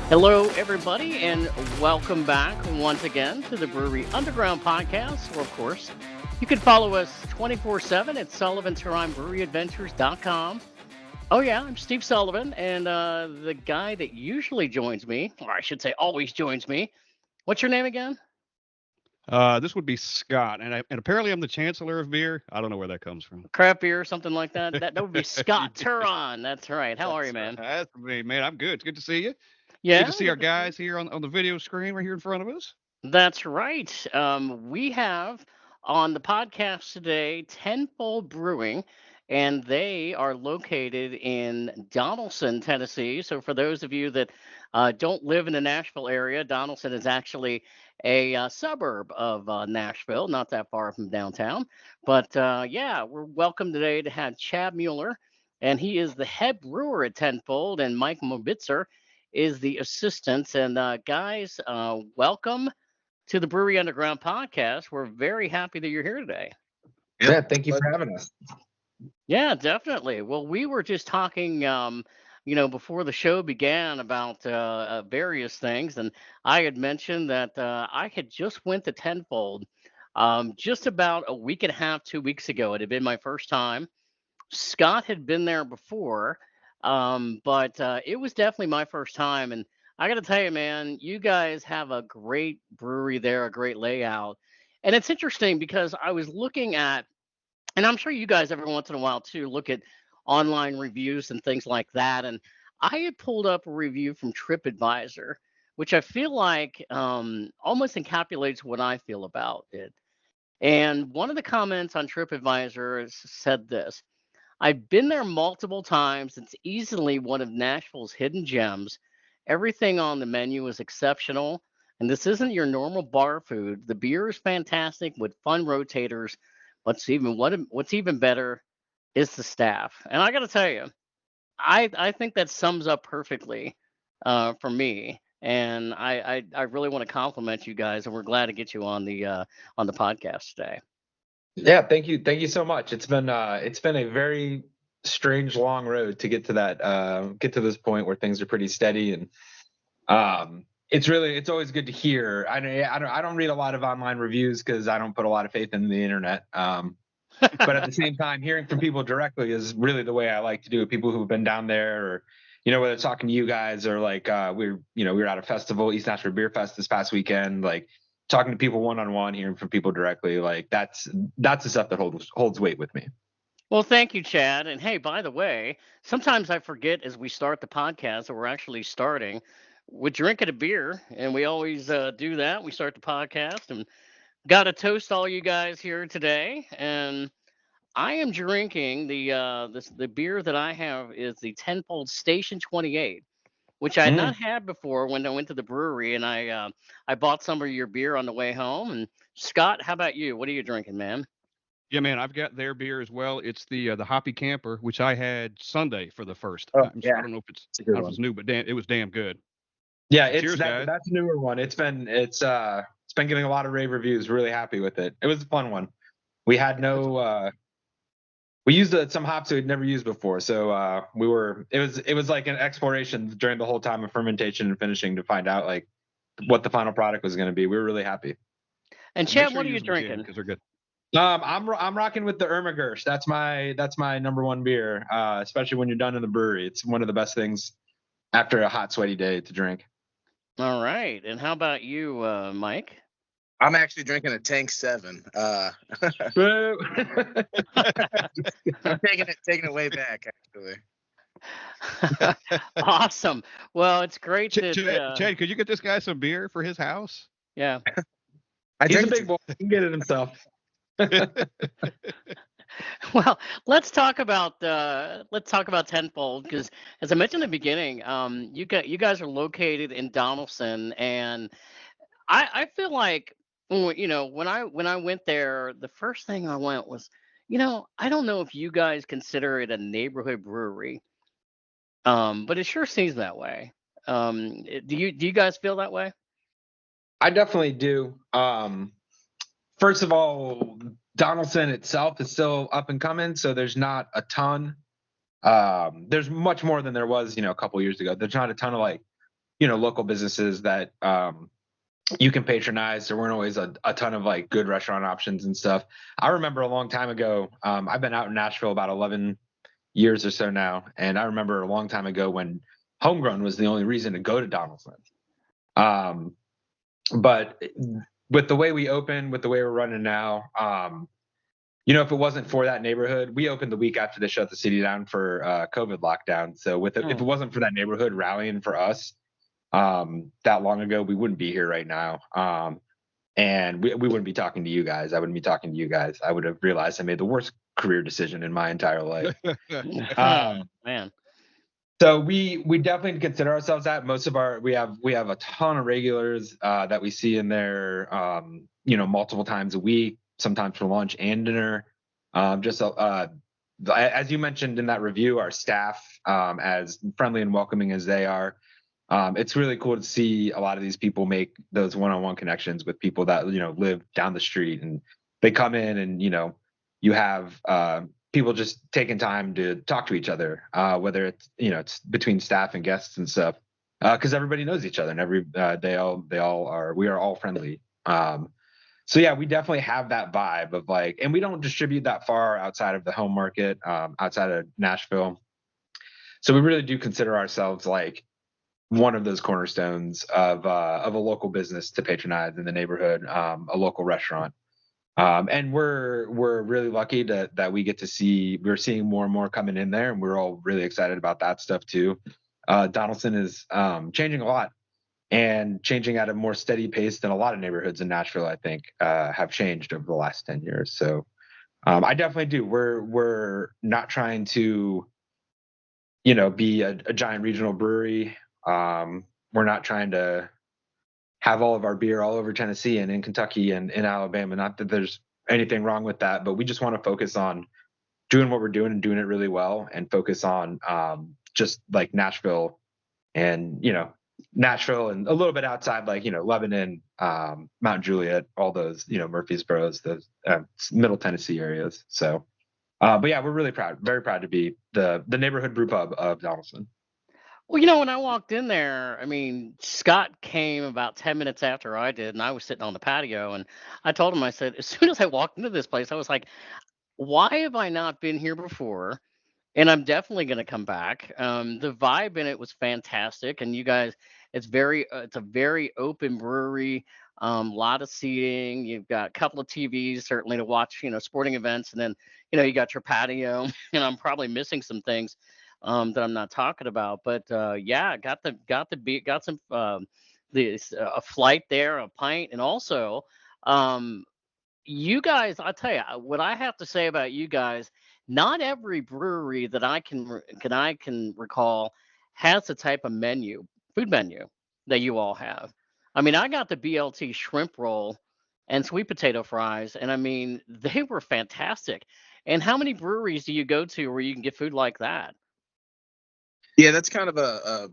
Hello, everybody, and welcome back once again to the Brewery Underground podcast, where, of course, you can follow us 24/7 at SullivanTerrine.com. Oh, yeah, I'm Steve Sullivan, and the guy that usually joins me, or I should say always joins me. What's your name again? This would be Scott, and apparently I'm the chancellor of beer. I don't know where that comes from. Craft beer or something like that? That would be Scott Turon. That's right. How are you, That's right. man? That's me, man. I'm good. It's good to see you. Good Yeah, to see our good to see you. guys here on the video screen right here in front of us. That's right. We have on the podcast today Tenfold Brewing, and they are located in Donelson, Tennessee. So, for those of you that don't live in the Nashville area, Donelson is actually a suburb of Nashville, not that far from downtown. But yeah, we're welcome today to have Chad Mueller, and he is the head brewer at Tenfold, and Mike Morbitzer is the assistant. And guys, welcome to the Brewery Underground podcast. We're very happy that you're here today. Yeah, thank you for having us. Yeah, definitely. Well, we were just talking, before the show began about various things, and I had mentioned that I had just went to Tenfold just about a week and a half, 2 weeks ago. It had been my first time. Scott had been there before, but it was definitely my first time. And I got to tell you, man, you guys have a great brewery there, a great layout. And it's interesting because I was looking at, and I'm sure you guys every once in a while too look at online reviews and things like that. And I had pulled up a review from TripAdvisor, which I feel like almost encapsulates what I feel about it. And one of the comments on TripAdvisor said this: I've been there multiple times. It's easily one of Nashville's hidden gems. Everything on the menu is exceptional. And this isn't your normal bar food. The beer is fantastic with fun rotators. What's even better is the staff. And I got to tell you, I think that sums up perfectly for me. And I really want to compliment you guys, and we're glad to get you on the podcast today. Yeah, thank you so much. It's been a very strange long road to get to that get to this point where things are pretty steady, and it's always good to hear. I don't read a lot of online reviews because I don't put a lot of faith in the internet. But at the same time, hearing from people directly is really the way I like to do it. People who've been down there, or whether it's talking to you guys or like we were at a festival, East Nashville Beer Fest this past weekend, like talking to people one on one, hearing from people directly, like that's the stuff that holds weight with me. Well, thank you, Chad. And hey, by the way, sometimes I forget as we start the podcast that we're actually starting with drinking a beer, and we always do that. We start the podcast, and got to toast all you guys here today. And I am drinking the beer that I have is the Tenfold Station 28, which I had Mm. not had before when I went to the brewery, and I bought some of your beer on the way home. And Scott, how about you? What are you drinking, man? Yeah, man. I've got their beer as well. It's the Hoppy Camper, which I had Sunday for the first Oh time. So I yeah, don't know it's a good if it's one. new, but damn, it was damn good. Yeah, So cheers, guys. that's a newer one. It's been getting a lot of rave reviews. Really happy with it. It was a fun one. We had no we used some hops we'd never used before, so it was like an exploration during the whole time of fermentation and finishing to find out like what the final product was going to be. We were really happy. And Well, make Chad, sure what are you you use them again drinking? because they're good. I'm rocking with the Ermagers. That's my number one beer, especially when you're done in the brewery. It's one of the best things after a hot, sweaty day to drink. All right. And how about you, Mike? I'm actually drinking a Tank 7. Boo. I'm taking it way back, actually. Awesome. Well, it's great that Chad, could you get this guy some beer for his house? yeah. I He's a drink big boy. He can get it himself. Well, let's talk about Tenfold because, as I mentioned in the beginning, you guys are located in Donelson, and I feel like when I went there, the first thing I went was, I don't know if you guys consider it a neighborhood brewery, but it sure seems that way. Do you guys feel that way? I definitely do. First of all, Donaldson itself is still up and coming, so there's not a ton. There's much more than there was, a couple years ago. There's not a ton of like local businesses that you can patronize. There weren't always a ton of like good restaurant options and stuff. I remember a long time ago, I've been out in Nashville about 11 years or so now, and I remember a long time ago when homegrown was the only reason to go to Donelson. But with the way we open, with the way we're running now, if it wasn't for that neighborhood, we opened the week after they shut the city down for COVID lockdown. So if it wasn't for that neighborhood rallying for us that long ago, we wouldn't be here right now. And we wouldn't be talking to you guys. I wouldn't be talking to you guys. I would have realized I made the worst career decision in my entire life. Man. So we definitely consider ourselves that. Most of we have a ton of regulars that we see in there, multiple times a week, sometimes for lunch and dinner. As you mentioned in that review, our staff, as friendly and welcoming as they are, it's really cool to see a lot of these people make those one-on-one connections with people that live down the street, and they come in and you have people just taking time to talk to each other, whether it's between staff and guests and stuff, because everybody knows each other, and we are all friendly. So yeah, we definitely have that vibe of like, and we don't distribute that far outside of the home market, outside of Nashville. So we really do consider ourselves like one of those cornerstones of a local business to patronize in the neighborhood, a local restaurant. And we're really lucky that we get to see, we're seeing more and more coming in there, and we're all really excited about that stuff too. Donelson is changing a lot, and changing at a more steady pace than a lot of neighborhoods in Nashville, I think, have changed over the last 10 years. So I definitely do. We're not trying to, be a giant regional brewery. We're not trying to have all of our beer all over Tennessee and in Kentucky and in Alabama. Not that there's anything wrong with that, but we just want to focus on doing what we're doing and doing it really well, and focus on just like Nashville and, Nashville and a little bit outside, like, Lebanon, Mount Juliet, all those, Murfreesboro's, those Middle Tennessee areas. So, but yeah, we're really proud, very proud to be the neighborhood brew pub of Donelson. Well, when I walked in there, I mean, Scott came about 10 minutes after I did, and I was sitting on the patio, and I told him, I said, as soon as I walked into this place, I was like, why have I not been here before? And I'm definitely going to come back. The vibe in it was fantastic, and you guys, it's a very open brewery. Lot of seating. You've got a couple of TVs certainly to watch, sporting events, and then you got your patio. And I'm probably missing some things that I'm not talking about. But yeah, got some a flight there, a pint, and also you guys. I'll tell you what I have to say about you guys. Not every brewery that I can recall has the type of food menu that you all have. I mean, I got the BLT shrimp roll and sweet potato fries, and I mean, they were fantastic. And how many breweries do you go to where you can get food like that? Yeah, that's kind of a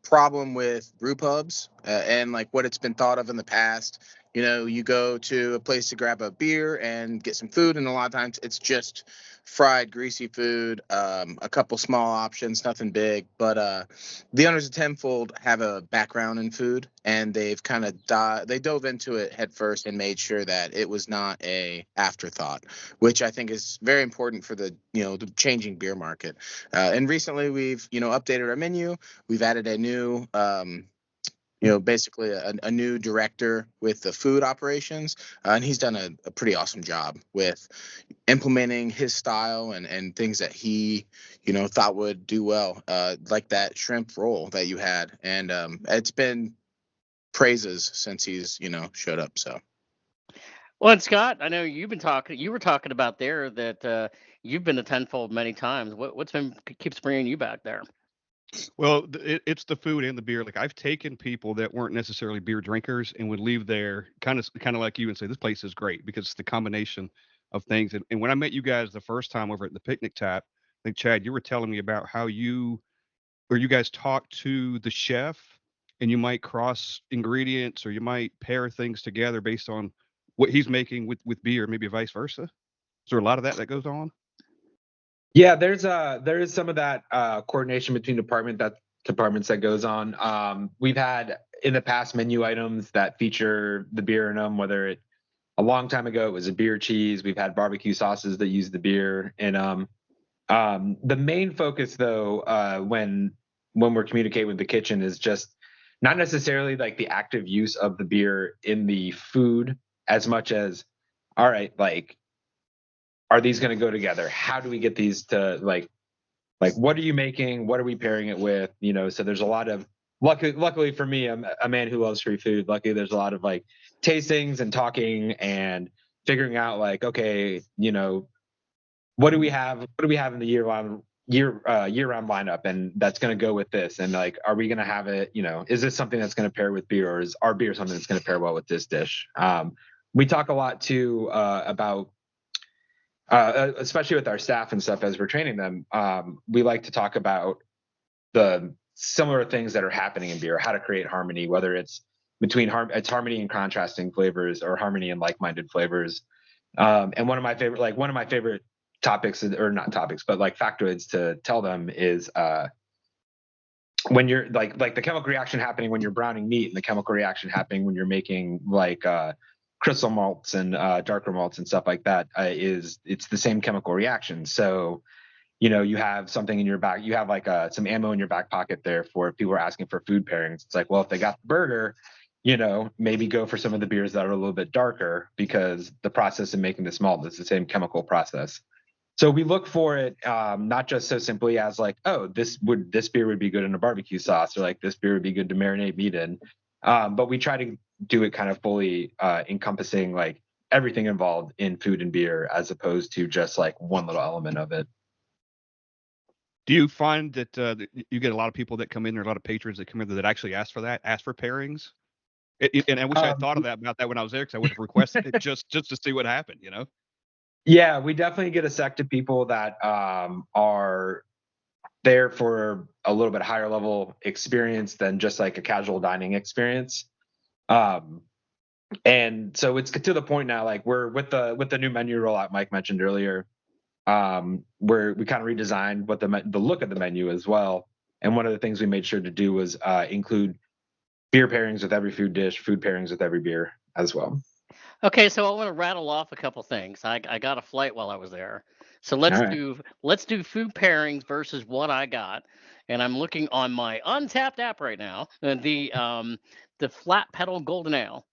problem with brew pubs and like what it's been thought of in the past. You go to a place to grab a beer and get some food, and a lot of times it's just fried, greasy food, a couple small options, nothing big. But the owners of Tenfold have a background in food, and they've kind of dove into it head first and made sure that it was not a afterthought, which I think is very important for the the changing beer market. And recently we've updated our menu. We've added a new basically a new director with the food operations, and he's done a pretty awesome job with implementing his style and things that he thought would do well, like that shrimp roll that you had, and it's been praises since he's showed up. So Well, and Scott, I know you were talking about there that you've been to Tenfold many times. What's been keeps bringing you back there? Well, it's the food and the beer. Like, I've taken people that weren't necessarily beer drinkers and would leave there kind of like you and say, this place is great because it's the combination of things. And when I met you guys the first time over at the Picnic Tap, I think, Chad, you were telling me about how you guys talk to the chef, and you might cross ingredients, or you might pair things together based on what he's making with beer, maybe vice versa. Is there a lot of that goes on? Yeah, there is some of that coordination between department compartments that goes on. We've had in the past menu items that feature the beer in them, whether a long time ago it was a beer cheese. We've had barbecue sauces that use the beer in them. The main focus, though, when we're communicating with the kitchen, is just not necessarily like the active use of the beer in the food as much as, all right, like, are these going to go together? How do we get these to like what are you making? What are we pairing it with? So there's a lot of luckily for me, I'm a man who loves free food. Luckily, there's a lot of like tastings and talking and figuring out like, okay, what do we have? What do we have in the year-round lineup, and that's going to go with this? And like, are we going to have it? Is this something that's going to pair with beer, or is our beer something that's going to pair well with this dish? We talk a lot too about, especially with our staff and stuff as we're training them. We like to talk about the similar things that are happening in beer, how to create harmony, whether it's between harmony and contrasting flavors, or harmony and like-minded flavors. And one of my favorite topics, or not topics, but like factoids to tell them is when you're like the chemical reaction happening when you're browning meat, and the chemical reaction happening when you're making like crystal malts and darker malts and stuff like that, it's the same chemical reaction. So you have something in your back, you have like some ammo in your back pocket there for if people are asking for food pairings. It's like, well, if they got the burger, maybe go for some of the beers that are a little bit darker, because the process of making this malt is the same chemical process. So we look for it not just so simply as like, oh, this beer would be good in a barbecue sauce, or like this beer would be good to marinate meat in, but we try to do it kind of fully encompassing like everything involved in food and beer, as opposed to just like one little element of it. Do you find that you get a lot of people that come in, or a lot of patrons that come in that actually ask for pairings? And I wish I had thought about that when I was there, because I would have requested it just to see what happened, Yeah, we definitely get a sect of people that are there for a little bit higher level experience than just like a casual dining experience. And so it's to the point now, like we're with the new menu rollout Mike mentioned earlier, where we kind of redesigned what the look of the menu as well. And one of the things we made sure to do was include beer pairings with every food dish, food pairings with every beer as well. Okay, so I want to rattle off a couple things. I got a flight while I was there, so let's do food pairings versus what I got. And I'm looking on my Untapped app right now, and the Flat Pedal Golden Ale.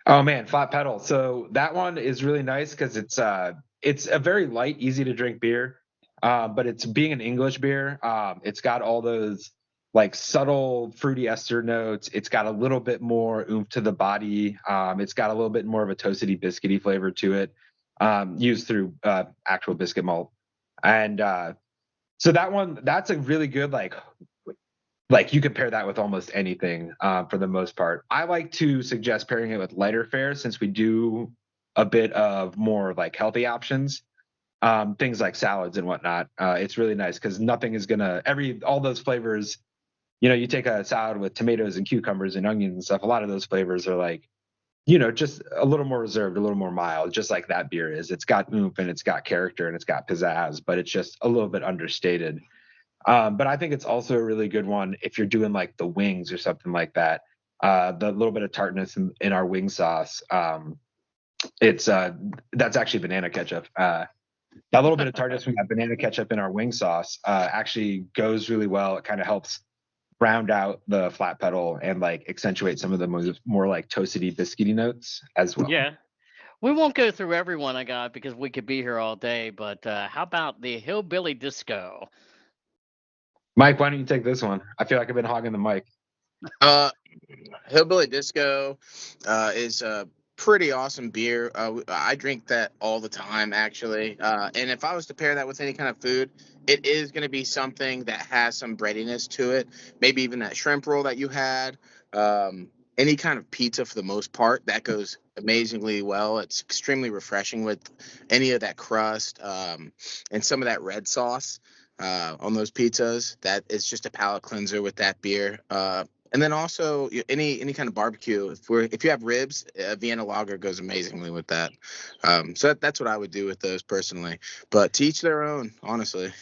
Oh man, Flat Pedal. So that one is really nice because it's a very light, easy to drink beer, but it's being an English beer. It's got all those like subtle fruity ester notes. It's got a little bit more oomph to the body. It's got a little bit more of a toasty, biscuity flavor to it, used through actual biscuit malt. And so that's a really good like you can pair that with almost anything for the most part. I like to suggest pairing it with lighter fare, since we do a bit of more like healthy options, things like salads and whatnot. It's really nice because nothing is gonna all those flavors. You take a salad with tomatoes and cucumbers and onions and stuff. A lot of those flavors are like, just a little more reserved, a little more mild, just like that beer is. It's got oomph and it's got character and it's got pizzazz, but it's just a little bit understated. But I think it's also a really good one if you're doing like the wings or something like that. The little bit of tartness in our wing sauce. That's actually banana ketchup. That little bit of tartness from that banana ketchup in our wing sauce actually goes really well. It kind of helps round out the Flat Pedal and like accentuate some of the more like toasty, biscuity notes as well. Yeah. We won't go through every one I got because we could be here all day, but how about the Hillbilly Disco? Mike, why don't you take this one? I feel like I've been hogging the mic. Hillbilly Disco is a pretty awesome beer. I drink that all the time, actually. And if I was to pair that with any kind of food, it is going to be something that has some breadiness to it. Maybe even that shrimp roll that you had. Any kind of pizza for the most part, that goes amazingly well. It's extremely refreshing with any of that crust and some of that red sauce on those pizzas. That is just a palate cleanser with that beer. And then also any kind of barbecue. If you have ribs, Vienna Lager goes amazingly with that. So that's what I would do with those personally. But to each their own, honestly.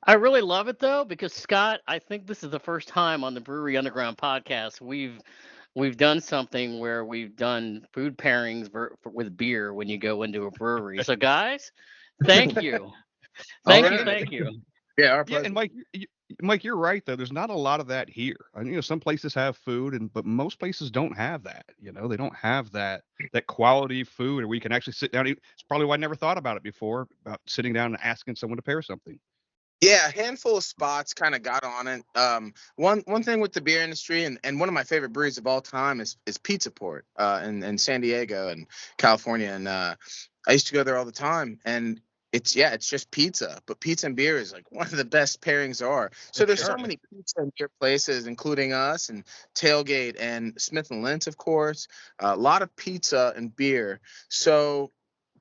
I really love it though, because Scott, I think this is the first time on the Brewery Underground podcast we've done something where we've done food pairings with beer when you go into a brewery. So guys, thank you. All Thank you, right. thank you. Yeah, our Yeah, pleasure. and Mike, you're right though. There's not a lot of that here. And, some places have food, but most places don't have that. They don't have that quality food, or we can actually sit down. It's probably why I never thought about it before, about sitting down and asking someone to pair something. Yeah, a handful of spots kind of got on it. One thing with the beer industry, and one of my favorite breweries of all time is Pizza Port in San Diego and California, and I used to go there all the time. And it's just pizza, but pizza and beer is like one of the best pairings there are. So there's so Sure. many pizza and beer places, including us and Tailgate and Smith and Lentz, of course. A lot of pizza and beer. So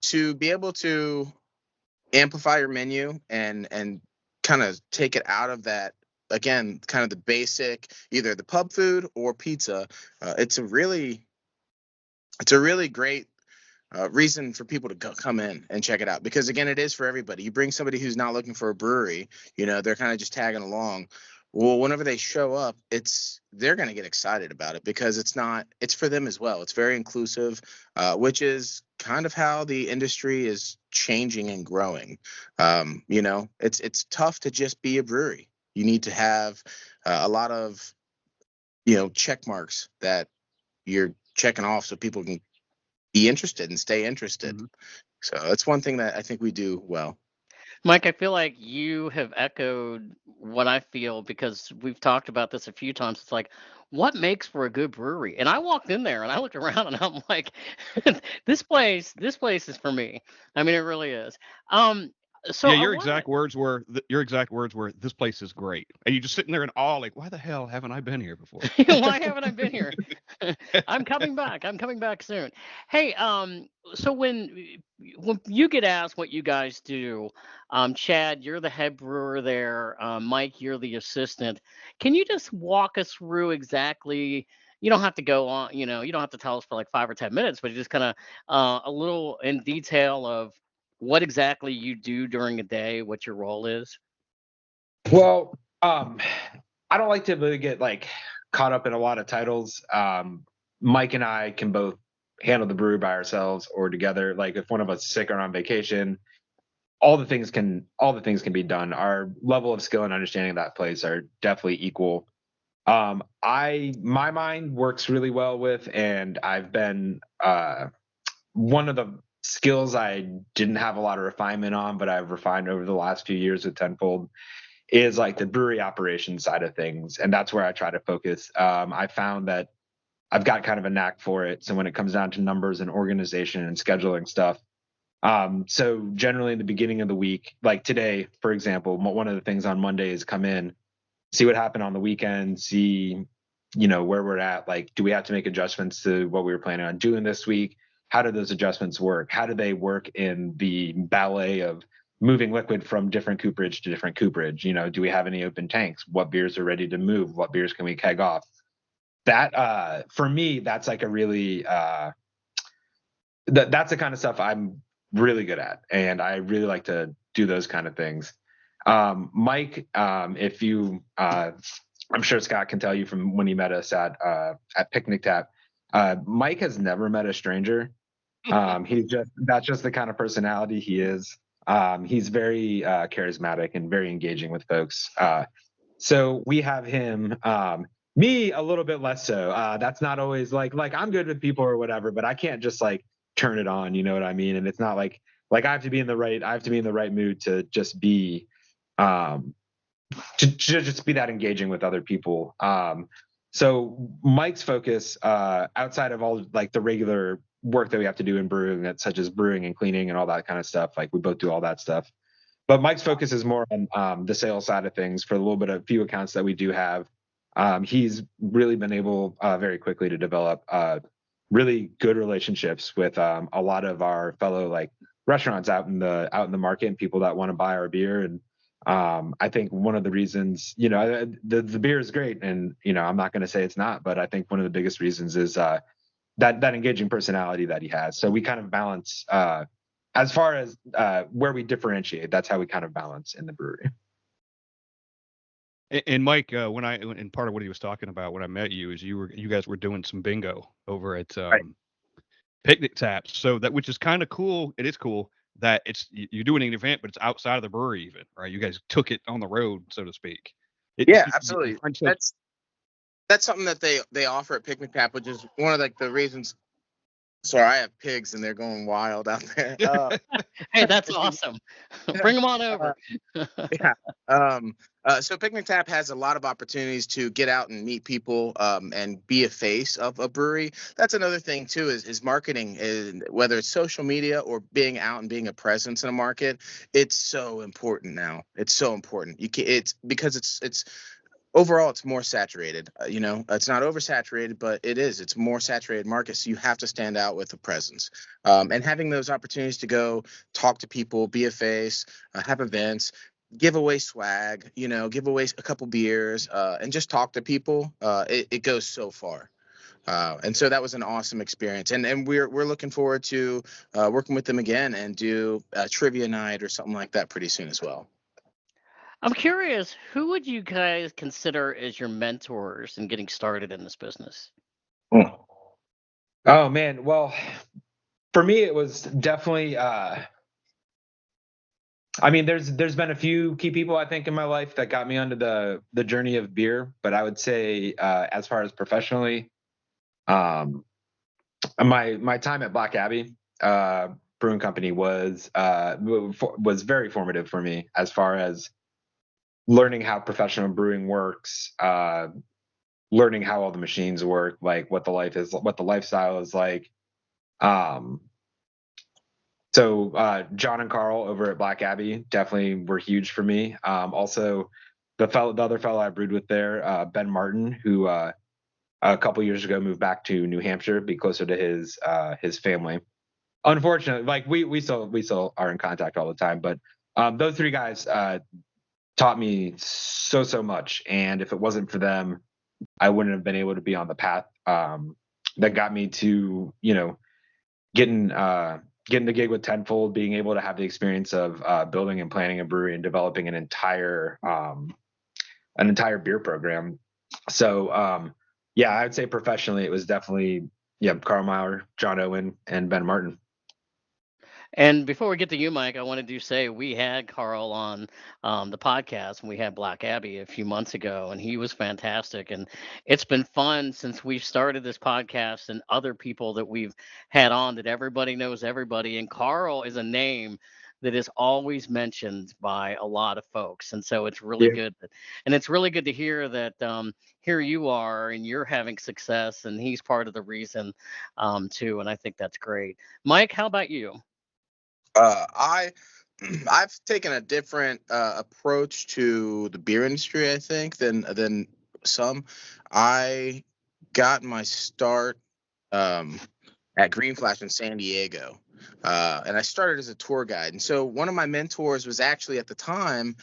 to be able to amplify your menu and kind of take it out of that, again, kind of the basic, either the pub food or pizza, it's a really great reason for people to come in and check it out, because again, it is for everybody. You bring somebody who's not looking for a brewery, they're kind of just tagging along. Well, whenever they show up, they're going to get excited about it, because it's for them as well. It's very inclusive, which is kind of how the industry is changing and growing. It's tough to just be a brewery. You need to have a lot of check marks that you're checking off so people can be interested and stay interested. Mhm. So that's one thing that I think we do well. Mike, I feel like you have echoed what I feel, because we've talked about this a few times. It's like, what makes for a good brewery? And I walked in there and I looked around and I'm like, this place is for me. I mean, it really is. Um, so Yeah, I your want exact words were this place is great, and you just sitting there in awe, like, why the hell haven't I been here before? to. Why haven't I been here? I'm coming back. I'm coming back soon. Hey, so when you get asked what you guys do, Chad, you're the head brewer there. Mike, you're the assistant. Can you just walk us through exactly? You don't have to go on. You don't have to tell us for like 5 or 10 minutes, but just kind of a little in detail of what exactly you do during a day, what your role is. Well, I don't like to really get like caught up in a lot of titles. Mike and I can both handle the brewery by ourselves or together. Like if one of us is sick or on vacation, all the things can be done. Our level of skill and understanding of that place are definitely equal. My mind works really well with, and I've been one of the skills I didn't have a lot of refinement on, but I've refined over the last few years with Tenfold, is like the brewery operations side of things, and that's where I try to focus. I found that I've got kind of a knack for it. So when it comes down to numbers and organization and scheduling stuff, so generally in the beginning of the week, like today, for example, one of the things on Monday is come in, see what happened on the weekend, see, where we're at. Like, do we have to make adjustments to what we were planning on doing this week? How do those adjustments work? How do they work in the ballet of moving liquid from different cooperage to different cooperage? Do we have any open tanks? What beers are ready to move? What beers can we keg off? That for me, that's like a really that's the kind of stuff I'm really good at, and I really like to do those kind of things. Mike, if you, I'm sure Scott can tell you from when he met us at Picnic Tap. Mike has never met a stranger. That's just the kind of personality he is. He's very charismatic and very engaging with folks. So we have him. Me a little bit less so. That's not always like I'm good with people or whatever, but I can't just like turn it on. You know what I mean? And it's not like I have to be in the right mood to just be um to just be that engaging with other people. So Mike's focus, outside of all like the regular work that we have to do in brewing, that such as brewing and cleaning and all that kind of stuff, like we both do all that stuff. But Mike's focus is more on the sales side of things for a little bit of few accounts that we do have. He's really been able very quickly to develop really good relationships with a lot of our fellow like restaurants out in the market and people that want to buy our beer. And I think one of the reasons, the beer is great, and I'm not going to say it's not, but I think one of the biggest reasons is that engaging personality that he has. So we kind of balance. As far as where we differentiate, that's how we kind of balance in the brewery. And Mike, and part of what he was talking about when I met you is you guys were doing some bingo over at Right. Picnic Taps. So that, which is kind of cool. It is cool that you're doing an event, but it's outside of the brewery even, right? You guys took it on the road, so to speak. It Yeah, seems to be, absolutely. That's something that they offer at Picnic Tap, which is one of like the reasons. Sorry, I have pigs and they're going wild out there. Hey, that's awesome. Bring them on over. Yeah. So Picnic Tap has a lot of opportunities to get out and meet people, and be a face of a brewery. That's another thing too, is marketing, whether it's social media or being out and being a presence in a market. It's so important now. It's so important. It's because it's overall it's more saturated. It's not oversaturated, but it's more saturated market, so you have to stand out with a presence, and having those opportunities to go talk to people, be a face, have events, give away swag, give away a couple beers, and just talk to people. It goes so far. And so that was an awesome experience, and we're looking forward to working with them again and do a trivia night or something like that pretty soon as well. I'm curious, who would you guys consider as your mentors in getting started in this business? Oh man, well, for me it was definitely I mean, there's been a few key people I think in my life that got me onto the journey of beer, but I would say as far as professionally, um, my time at Black Abbey Brewing Company was very formative for me as far as learning how professional brewing works, learning how all the machines work, like what the lifestyle is like. Um, So John and Carl over at Black Abbey definitely were huge for me. Also, the other fellow I brewed with there, Ben Martin, who a couple years ago moved back to New Hampshire, be closer to his family. Unfortunately, like we still are in contact all the time, but those three guys taught me so much, and if it wasn't for them, I wouldn't have been able to be on the path that got me to getting getting the gig with Tenfold, being able to have the experience of building and planning a brewery and developing an entire beer program. So yeah, I'd say professionally it was definitely Carl Maurer, John Owen, and Ben Martin. And before we get to you, Mike, I wanted to say we had Carl on the podcast, and we had Black Abbey a few months ago, and he was fantastic. And it's been fun since we've started this podcast, and other people that we've had on, that everybody knows everybody. And Carl is a name that is always mentioned by a lot of folks, and so it's really Yeah. good. And it's really good to hear that here you are, and you're having success, and he's part of the reason too. And I think that's great. Mike, how about you? I I've taken a different approach to the beer industry, I think, than some. I got my start um, at Green Flash in San Diego, and I started as a tour guide. And so one of my mentors was actually at the time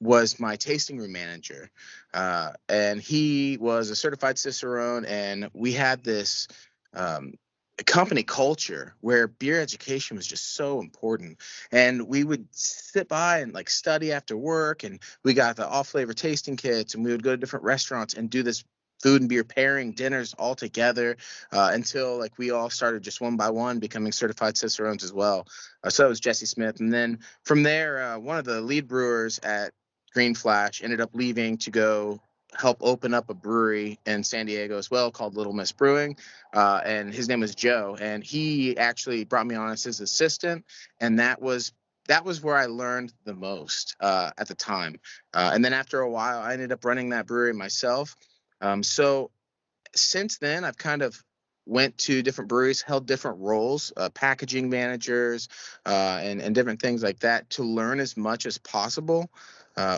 was my tasting room manager, and he was a certified cicerone, and we had this. Um, company culture where beer education was just so important, and we would sit by and like study after work, and we got the off flavor tasting kits, and we would go to different restaurants and do this food and beer pairing dinners all together, until like we all started just one by one becoming certified cicerones as well. So it was Jesse Smith, and then from there, one of the lead brewers at Green Flash ended up leaving to go help open up a brewery in San Diego as well called Little Miss Brewing, and his name was Joe, and he actually brought me on as his assistant, and that was where I learned the most at the time. And then after a while, I ended up running that brewery myself. So since then, I've kind of went to different breweries, held different roles, packaging managers, and different things like that, to learn as much as possible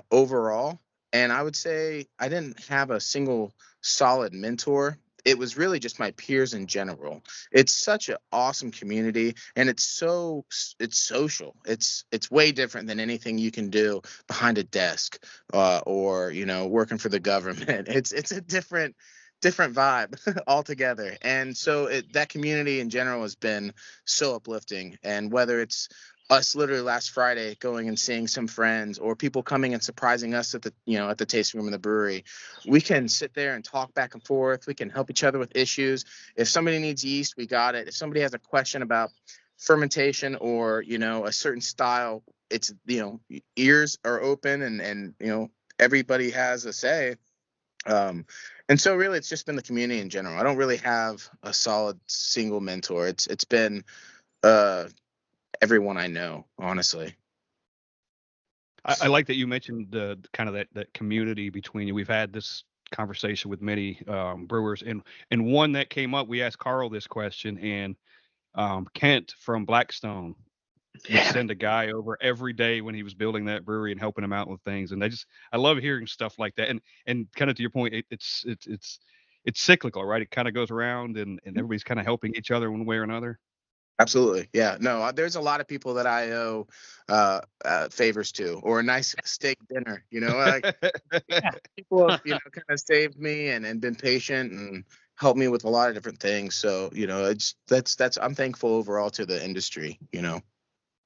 overall. And I would say I didn't have a single solid mentor. It was really just my peers in general. It's such an awesome community, and it's social. It's way different than anything you can do behind a desk, or working for the government. It's a different vibe altogether. And so that community in general has been so uplifting. And whether it's us literally last Friday going and seeing some friends, or people coming and surprising us at the at the tasting room in the brewery. We can sit there and talk back and forth. We can help each other with issues. If somebody needs yeast, we got it. If somebody has a question about fermentation or a certain style, it's ears are open, and everybody has a say. And so really it's just been the community in general. I don't really have a solid single mentor. It's been uh everyone I know, honestly. I like that you mentioned the kind of that community between you. We've had this conversation with many brewers, and one that came up, we asked Carl this question, and Kent from Blackstone would send a guy over every day when he was building that brewery and helping him out with things. And I love hearing stuff like that. And kind of to your point, it's cyclical, right? It kind of goes around, and everybody's kind of helping each other one way or another. Absolutely. Yeah. No, there's a lot of people that I owe favors to, or a nice steak dinner, like people have, kind of saved me and been patient and helped me with a lot of different things. So, that's I'm thankful overall to the industry,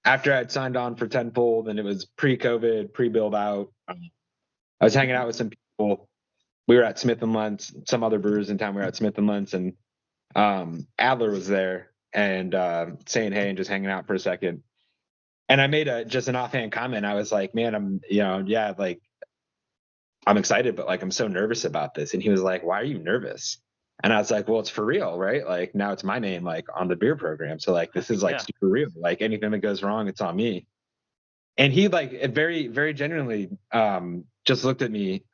After I'd signed on for Tennfold and it was pre-COVID, pre-build out, I was hanging out with some people. We were at Smith and Lentz, some other brewers in town. We were at Smith and Lentz, and Adler was there and saying hey and just hanging out for a second. And I made just an offhand comment. I was like, man, I'm excited, but like I'm so nervous about this. And he was like, why are you nervous? And I was like, well, it's for real, right? Like now it's my name like on the beer program. So like this is like super real. Like anything that goes wrong, it's on me. And he like very, very genuinely just looked at me.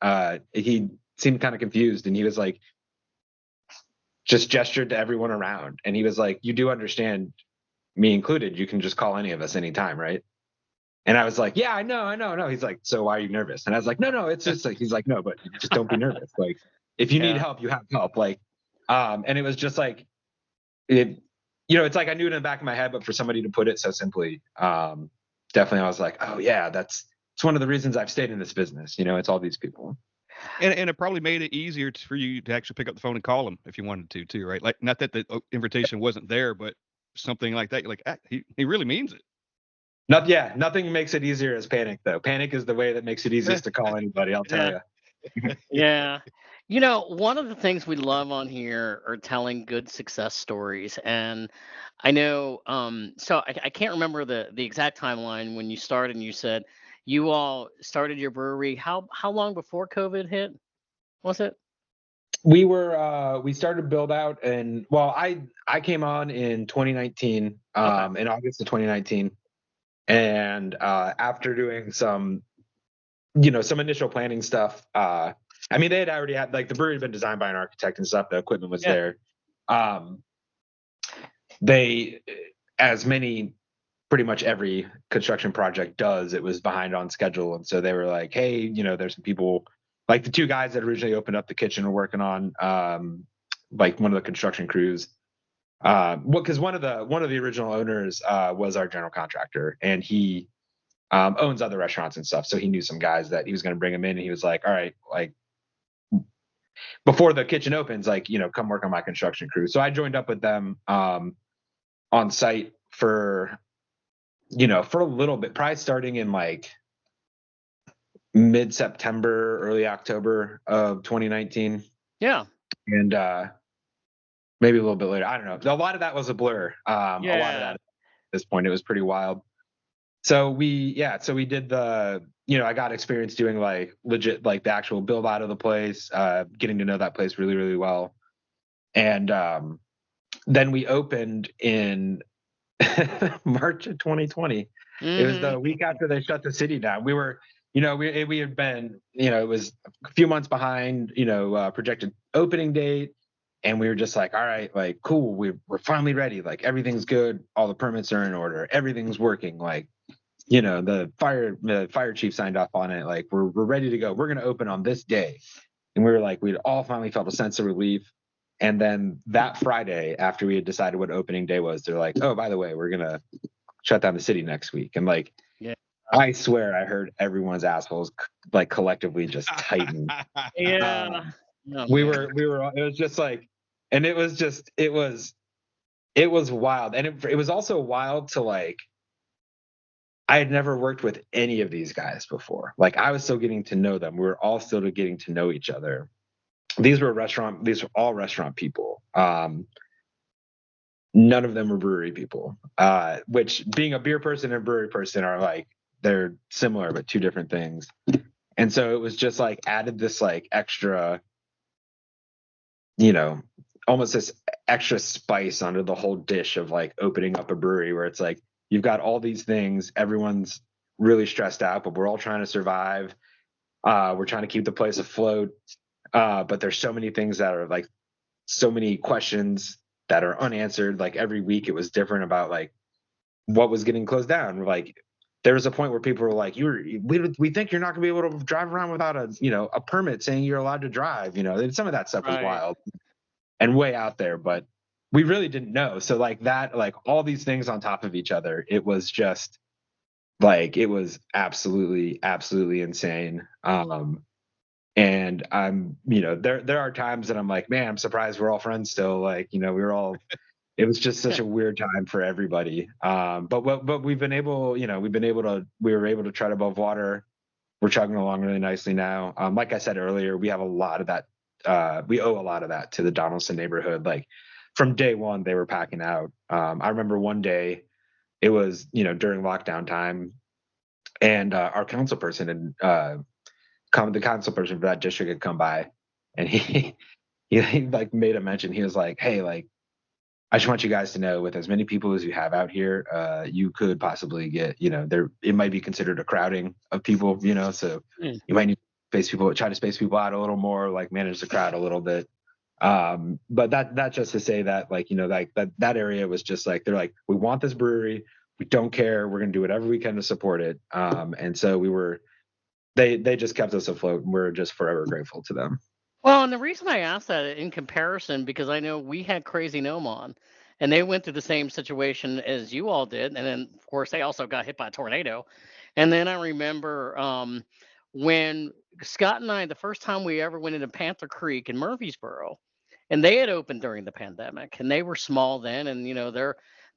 He seemed kind of confused, and he was like, just gestured to everyone around. And he was like, you do understand, me included, you can just call any of us anytime, right? And I was like, yeah, I know. No. He's like, so why are you nervous? And I was like, no, it's just like, he's like, no, but just don't be nervous. Like, if you need help, you have help. Like, and it was just like, it's like I knew it in the back of my head, but for somebody to put it so simply, definitely I was like, oh yeah, it's one of the reasons I've stayed in this business. It's all these people. And it probably made it easier for you to actually pick up the phone and call him if you wanted to too, right? Like, not that the invitation wasn't there, but something like that. You're like, he really means it. Nothing makes it easier as panic, though. Panic is the way that makes it easiest to call anybody, I'll tell you. Yeah. One of the things we love on here are telling good success stories. And I know, so I can't remember the exact timeline when you started, and you said you all started your brewery. How long before COVID hit was it? We started build out, and I came on in 2019, in August of 2019. And after doing some initial planning stuff, they had already had, like, the brewery had been designed by an architect and stuff. The equipment was there. They, as pretty much every construction project does, it was behind on schedule. And so they were like, hey, there's some people, like the two guys that originally opened up the kitchen were working on like one of the construction crews. Because one of the original owners was our general contractor, and he owns other restaurants and stuff. So he knew some guys that he was going to bring them in, and he was like, all right, like, before the kitchen opens, like, come work on my construction crew. So I joined up with them on site for a little bit, probably starting in like mid-September, early October of 2019. Yeah. And maybe a little bit later. I don't know. A lot of that was a blur. A lot of that at this point, it was pretty wild. So we did I got experience doing like legit, like the actual build out of the place, getting to know that place really, really well. And then we opened in March of 2020. It was the week after they shut the city down. We were, we had been, it was a few months behind, projected opening date. And we were just like, all right, like, cool. We're finally ready. Like, everything's good. All the permits are in order. Everything's working. Like, the fire chief signed off on it. Like, we're ready to go. We're going to open on this day. And we were like, we'd all finally felt a sense of relief. And then that Friday, after we had decided what opening day was, they're like, oh, by the way, we're going to shut down the city next week. And like, I swear I heard everyone's assholes like collectively just tighten. We were, it was just like, and it was wild. And it was also wild to like I had never worked with any of these guys before. Like I was still getting to know them. We were all still getting to know each other. These were all restaurant people. None of them were brewery people, which being a beer person and a brewery person are like, they're similar, but two different things. And so it was just like added this like extra, almost this extra spice onto the whole dish of like opening up a brewery where it's like, you've got all these things, everyone's really stressed out, but we're all trying to survive. We're trying to keep the place afloat. But there's so many things that are like, so many questions that are unanswered. Like every week it was different about like what was getting closed down. Like there was a point where people were like, we think you're not gonna be able to drive around without a permit saying you're allowed to drive. Some of that stuff was Right. wild and way out there, but we really didn't know. So like that, like all these things on top of each other, it was just like, it was absolutely, absolutely insane. And I'm, there are times that I'm like, man, I'm surprised we're all friends still. Like, it was just such a weird time for everybody. But we were able to tread above water. We're chugging along really nicely now. Like I said earlier, we have a lot of that. We owe a lot of that to the Donelson neighborhood. Like from day one, they were packing out. I remember one day it was, during lockdown time, and our council person had the council person for that district had come by, and he like made a mention. He was like, hey, like, I just want you guys to know, with as many people as you have out here, you could possibly get, it might be considered a crowding of people, so Mm. you might need to try to space people out a little more, like manage the crowd a little bit. But that just to say that, like, like that area was just like, they're like, we want this brewery, we don't care, we're gonna do whatever we can to support it. And so they just kept us afloat, and we're just forever grateful to them. Well, and the reason I asked that in comparison, because I know we had Crazy Gnome on, and they went through the same situation as you all did, and then of course they also got hit by a tornado. And then I remember when Scott and I, the first time we ever went into Panther Creek in Murfreesboro, and they had opened during the pandemic, and they were small then, and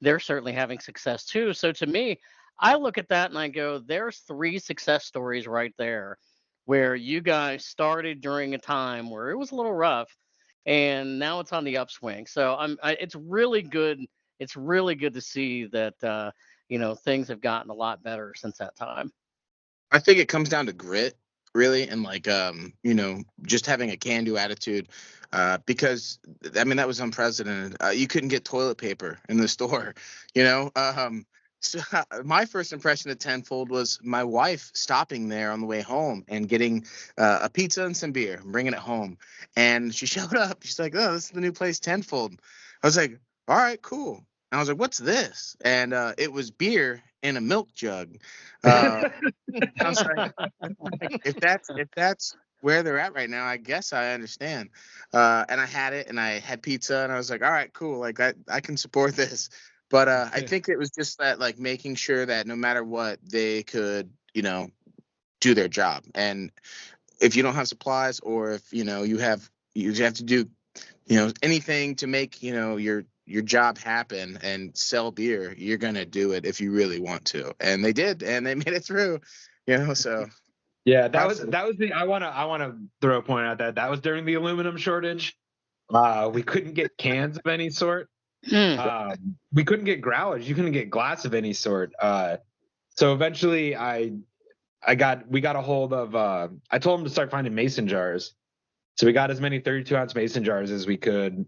they're certainly having success too. So to me, I look at that and I go, there's three success stories right there where you guys started during a time where it was a little rough, and now it's on the upswing. So it's really good. It's really good to see that things have gotten a lot better since that time. I think it comes down to grit, really, and like just having a can-do attitude. Because I mean that was unprecedented. You couldn't get toilet paper in the store, you know. So my first impression of Tenfold was my wife stopping there on the way home and getting a pizza and some beer and bringing it home. And she showed up. She's like, "Oh, this is the new place, Tenfold." I was like, "All right, cool." And I was like, "What's this?" And it was beer in a milk jug. Uh, I was like, if that's where they're at right now, I guess I understand. And I had it, and I had pizza, and I was like, all right, cool, like I can support this. But I think it was just that, like, making sure that no matter what, they could, do their job. And if you don't have supplies, or if you have to do anything to make your job happen and sell beer, you're gonna do it if you really want to. And they did, and they made it through. So Yeah, props. that was the I wanna throw a point out that was during the aluminum shortage. We couldn't get cans of any sort. Mm. We couldn't get growlers. You couldn't get glass of any sort. So eventually we got a hold of I told them to start finding mason jars. So we got as many 32-ounce mason jars as we could,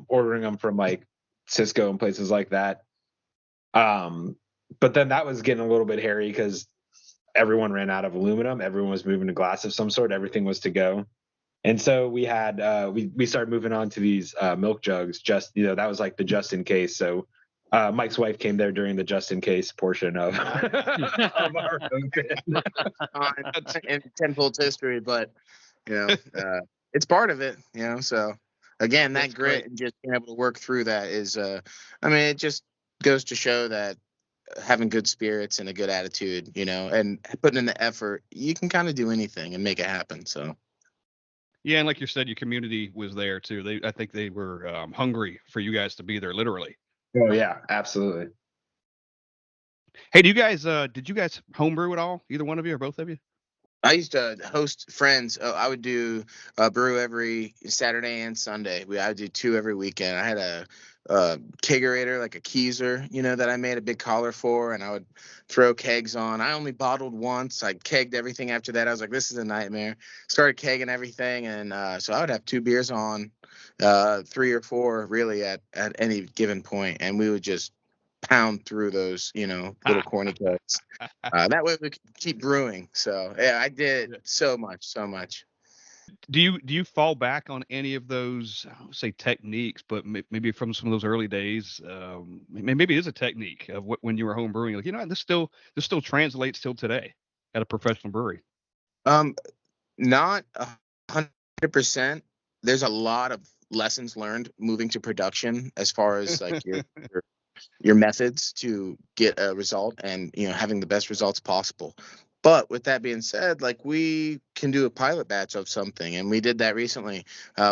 ordering them from like Cisco and places like that. But then that was getting a little bit hairy because everyone ran out of aluminum. Everyone was moving to glass of some sort. Everything was to go. And so we had we started moving on to these milk jugs. Just that was like the just in case. So Mike's wife came there during the just in case portion of, of our open. In Tenfold's history, but it's part of it. So again, that That's grit great. and just being able to work through that is, I mean, it just goes to show that having good spirits and a good attitude, and putting in the effort, you can kind of do anything and make it happen. So. Yeah, and like you said, your community was there too. I think they were hungry for you guys to be there, literally. Oh yeah, absolutely. Hey, did you guys homebrew at all? Either one of you or both of you? I used to host friends. I would do brew every Saturday and Sunday. I would do two every weekend. I had a kegerator, like a keezer, that I made a big collar for, and I would throw kegs on. I only bottled once. I kegged everything after that. I was like, this is a nightmare. Started kegging everything, and so I would have two beers on, three or four really at any given point, and we would just pound through those, little corny kegs. That way we could keep brewing. So yeah, I did Yeah. so much, so much. Do you fall back on any of those, I don't say techniques, but maybe from some of those early days? Maybe it is a technique of when you were home brewing. Like, this still translates till today at a professional brewery. Um, Not 100%. There's a lot of lessons learned moving to production as far as like your methods to get a result and having the best results possible. But with that being said, like we can do a pilot batch of something, and we did that recently.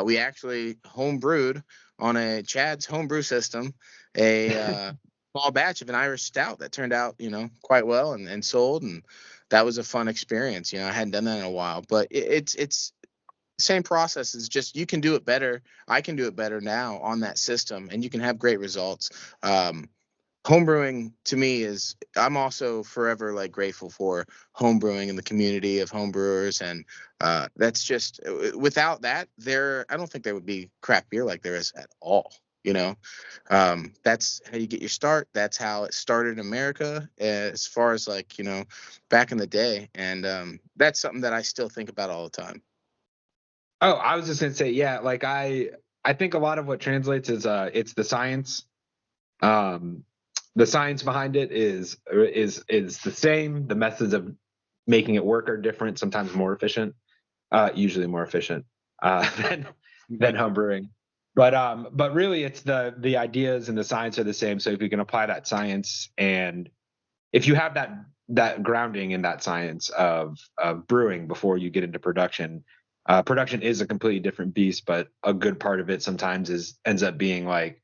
We actually home brewed on a Chad's homebrew system a small batch of an Irish stout that turned out quite well and sold, and that was a fun experience. I hadn't done that in a while, but it's same process. Is just you can do it better. I can do it better now on that system, and you can have great results. Homebrewing to me is, I'm also forever like grateful for homebrewing and the community of homebrewers, and that's just, without that, I don't think there would be craft beer like there is at all. That's how you get your start. That's how it started in America, as far as like back in the day, and that's something that I still think about all the time. Oh, I was just gonna say, yeah, like I think a lot of what translates is it's the science. Um, the science behind it is the same. The methods of making it work are different, sometimes more efficient, usually more efficient than home brewing. But really it's the ideas and the science are the same. So if you can apply that science, and if you have that grounding in that science of brewing before you get into production, production is a completely different beast, but a good part of it sometimes ends up being like,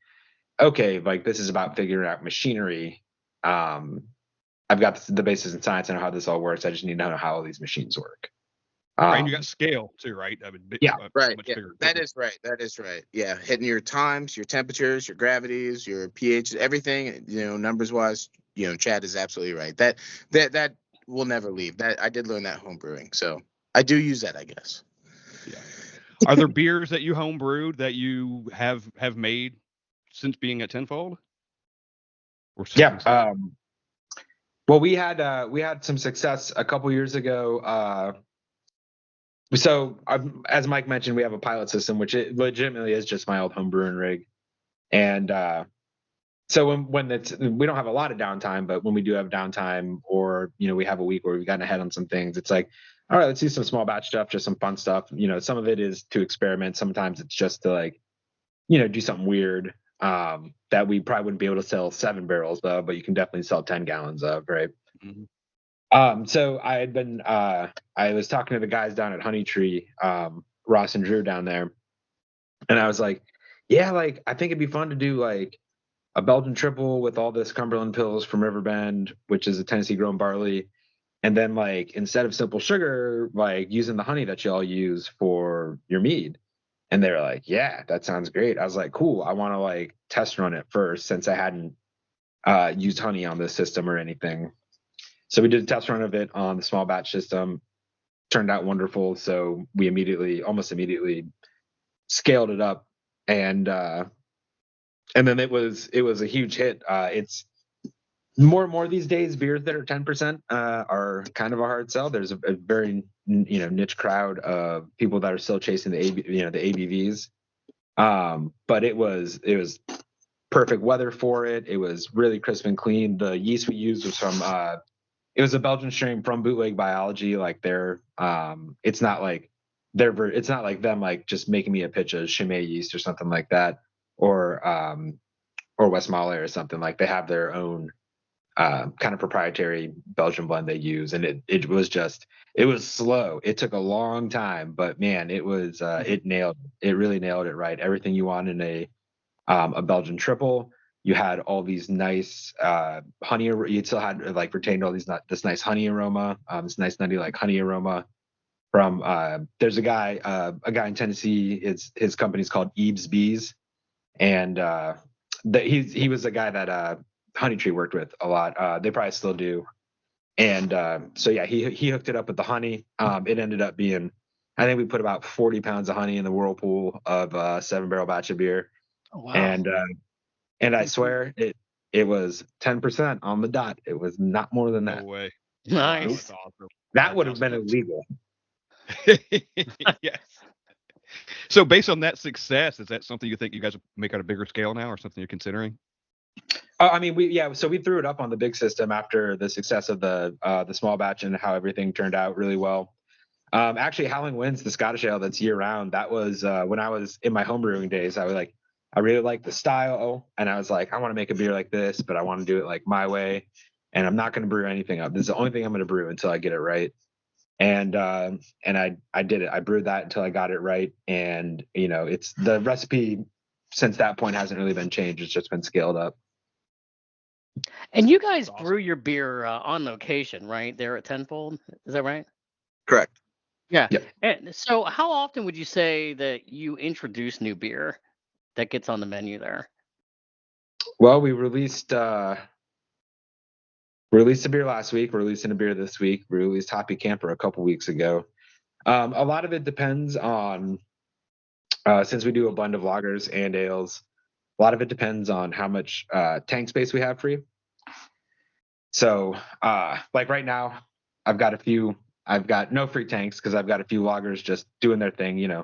okay, like this is about figuring out machinery. I've got the basis in science. I know how this all works. I just need to know how all these machines work. Right, and you got scale too, right? I mean, Yeah, Right. much Yeah, bigger. that is right. That is right. Yeah, hitting your times, your temperatures, your gravities, your pH, everything. Numbers wise, Chad is absolutely right. That will never leave. That I did learn that home brewing, so I do use that, I guess. Yeah. Are there beers that you home brewed that you have made since being at Tenfold? Or yeah. since Well, we had some success a couple years ago. So as Mike mentioned, we have a pilot system, which it legitimately is just my old home brewing rig. And so when it's, we don't have a lot of downtime, but when we do have downtime, or we have a week where we've gotten ahead on some things, it's like, all right, let's do some small batch stuff, just some fun stuff. Some of it is to experiment. Sometimes it's just to like, do something weird that we probably wouldn't be able to sell 7 barrels of, but you can definitely sell 10 gallons of, right? Mhm. So I was talking to the guys down at Honey Tree, Ross and Drew down there, and I was like, yeah, like I think it'd be fun to do like a Belgian triple with all this Cumberland Pills from Riverbend, which is a Tennessee grown barley, and then like instead of simple sugar, like using the honey that y'all use for your mead. And they were like, yeah, that sounds great. I was like, cool. I want to like test run it first, since I hadn't used honey on this system or anything. So we did a test run of it on the small batch system. Turned out wonderful. So we almost immediately scaled it up, and then it was a huge hit. It's more and more these days, beers that are 10% are kind of a hard sell. There's a very niche crowd of people that are still chasing the ABVs. But it was perfect weather for it. It was really crisp and clean. The yeast we used was from it was a Belgian strain from Bootleg Biology. Like it's not like it's not like them like just making me a pitch of Chimay yeast or something like that, or Westmalle or something. Like they have their own kind of proprietary Belgian blend they use, and it was slow. It took a long time, but man, it really nailed it right. Everything you want in a Belgian triple. you had all these nice honey. You still had like retained all this nice honey aroma, this nice nutty like honey aroma from. There's a guy in Tennessee. His company's called Eve's Bees, and he was a guy that Honey Tree worked with a lot. They probably still do. And so yeah, he hooked it up with the honey. It ended up being, I think we put about 40 pounds of honey in the whirlpool of a 7-barrel batch of beer. Oh, wow. And I swear it was 10% on the dot. It was not more than that. No way. Nice. That's awesome. That would have been illegal. Yes. So based on that success, is that something you think you guys will make on a bigger scale now, or something you're considering? I mean, so we threw it up on the big system after the success of the small batch and how everything turned out really well. Actually, Howling Winds, the Scottish ale that's year round, that was when I was in my homebrewing days. I really liked the style, and I was like, I want to make a beer like this, but I want to do it like my way, and I'm not going to brew anything up. This is the only thing I'm going to brew until I get it right. And I did it. I brewed that until I got it right, and it's the recipe since that point hasn't really been changed. It's just been scaled up. And you guys Awesome. brew your beer on location, right? There at Tennfold, is that right? Correct. Yeah. Yep. And so, how often would you say that you introduce new beer that gets on the menu there? Well, we released a beer last week. We're releasing a beer this week. We released Hoppy Camper a couple weeks ago. A lot of it depends on, since we do a blend of lagers and ales, a lot of it depends on how much tank space we have for you. So, like right now, I've got no free tanks because I've got a few lagers just doing their thing,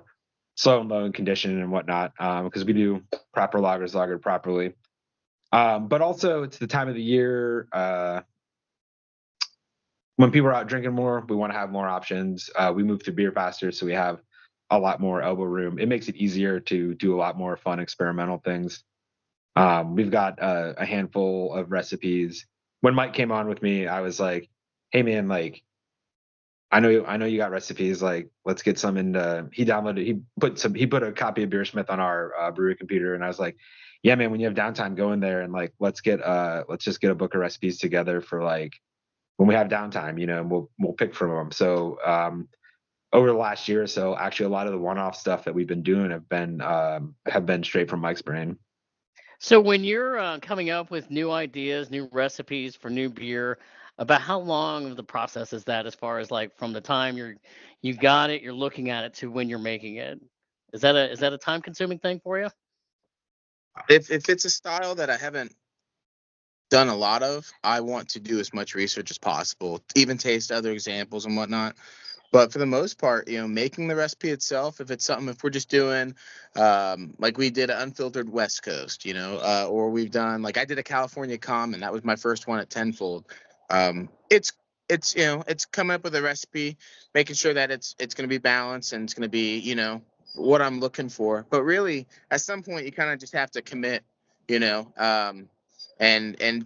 slow and low in condition and whatnot, because we do proper lagers lagered properly. But also, it's the time of the year when people are out drinking more, we want to have more options. We move to beer faster, so we have a lot more elbow room. It makes it easier to do a lot more fun experimental things. We've got a handful of recipes. When Mike came on with me, I was like, "Hey man, like, I know you got recipes. Like, let's get some into." He put a copy of Beersmith on our brewery computer, and I was like, "Yeah, man, when you have downtime, go in there and like let's just get a book of recipes together for like when we have downtime, and we'll pick from them." So over the last year or so, actually, a lot of the one-off stuff that we've been doing have been straight from Mike's brain. So, when you're coming up with new ideas, new recipes for new beer, about how long of the process is that, as far as like from the time you got it, you're looking at it, to when you're making it? Is that a time-consuming thing for you? If it's a style that I haven't done a lot of, I want to do as much research as possible, even taste other examples and whatnot. But for the most part, making the recipe itself, if we're just doing, like we did an unfiltered West Coast, or we've done, like I did a California Common. That was my first one at Tenfold. It's coming up with a recipe, making sure that it's going to be balanced and it's going to be, what I'm looking for. But really, at some point, you kind of just have to commit, and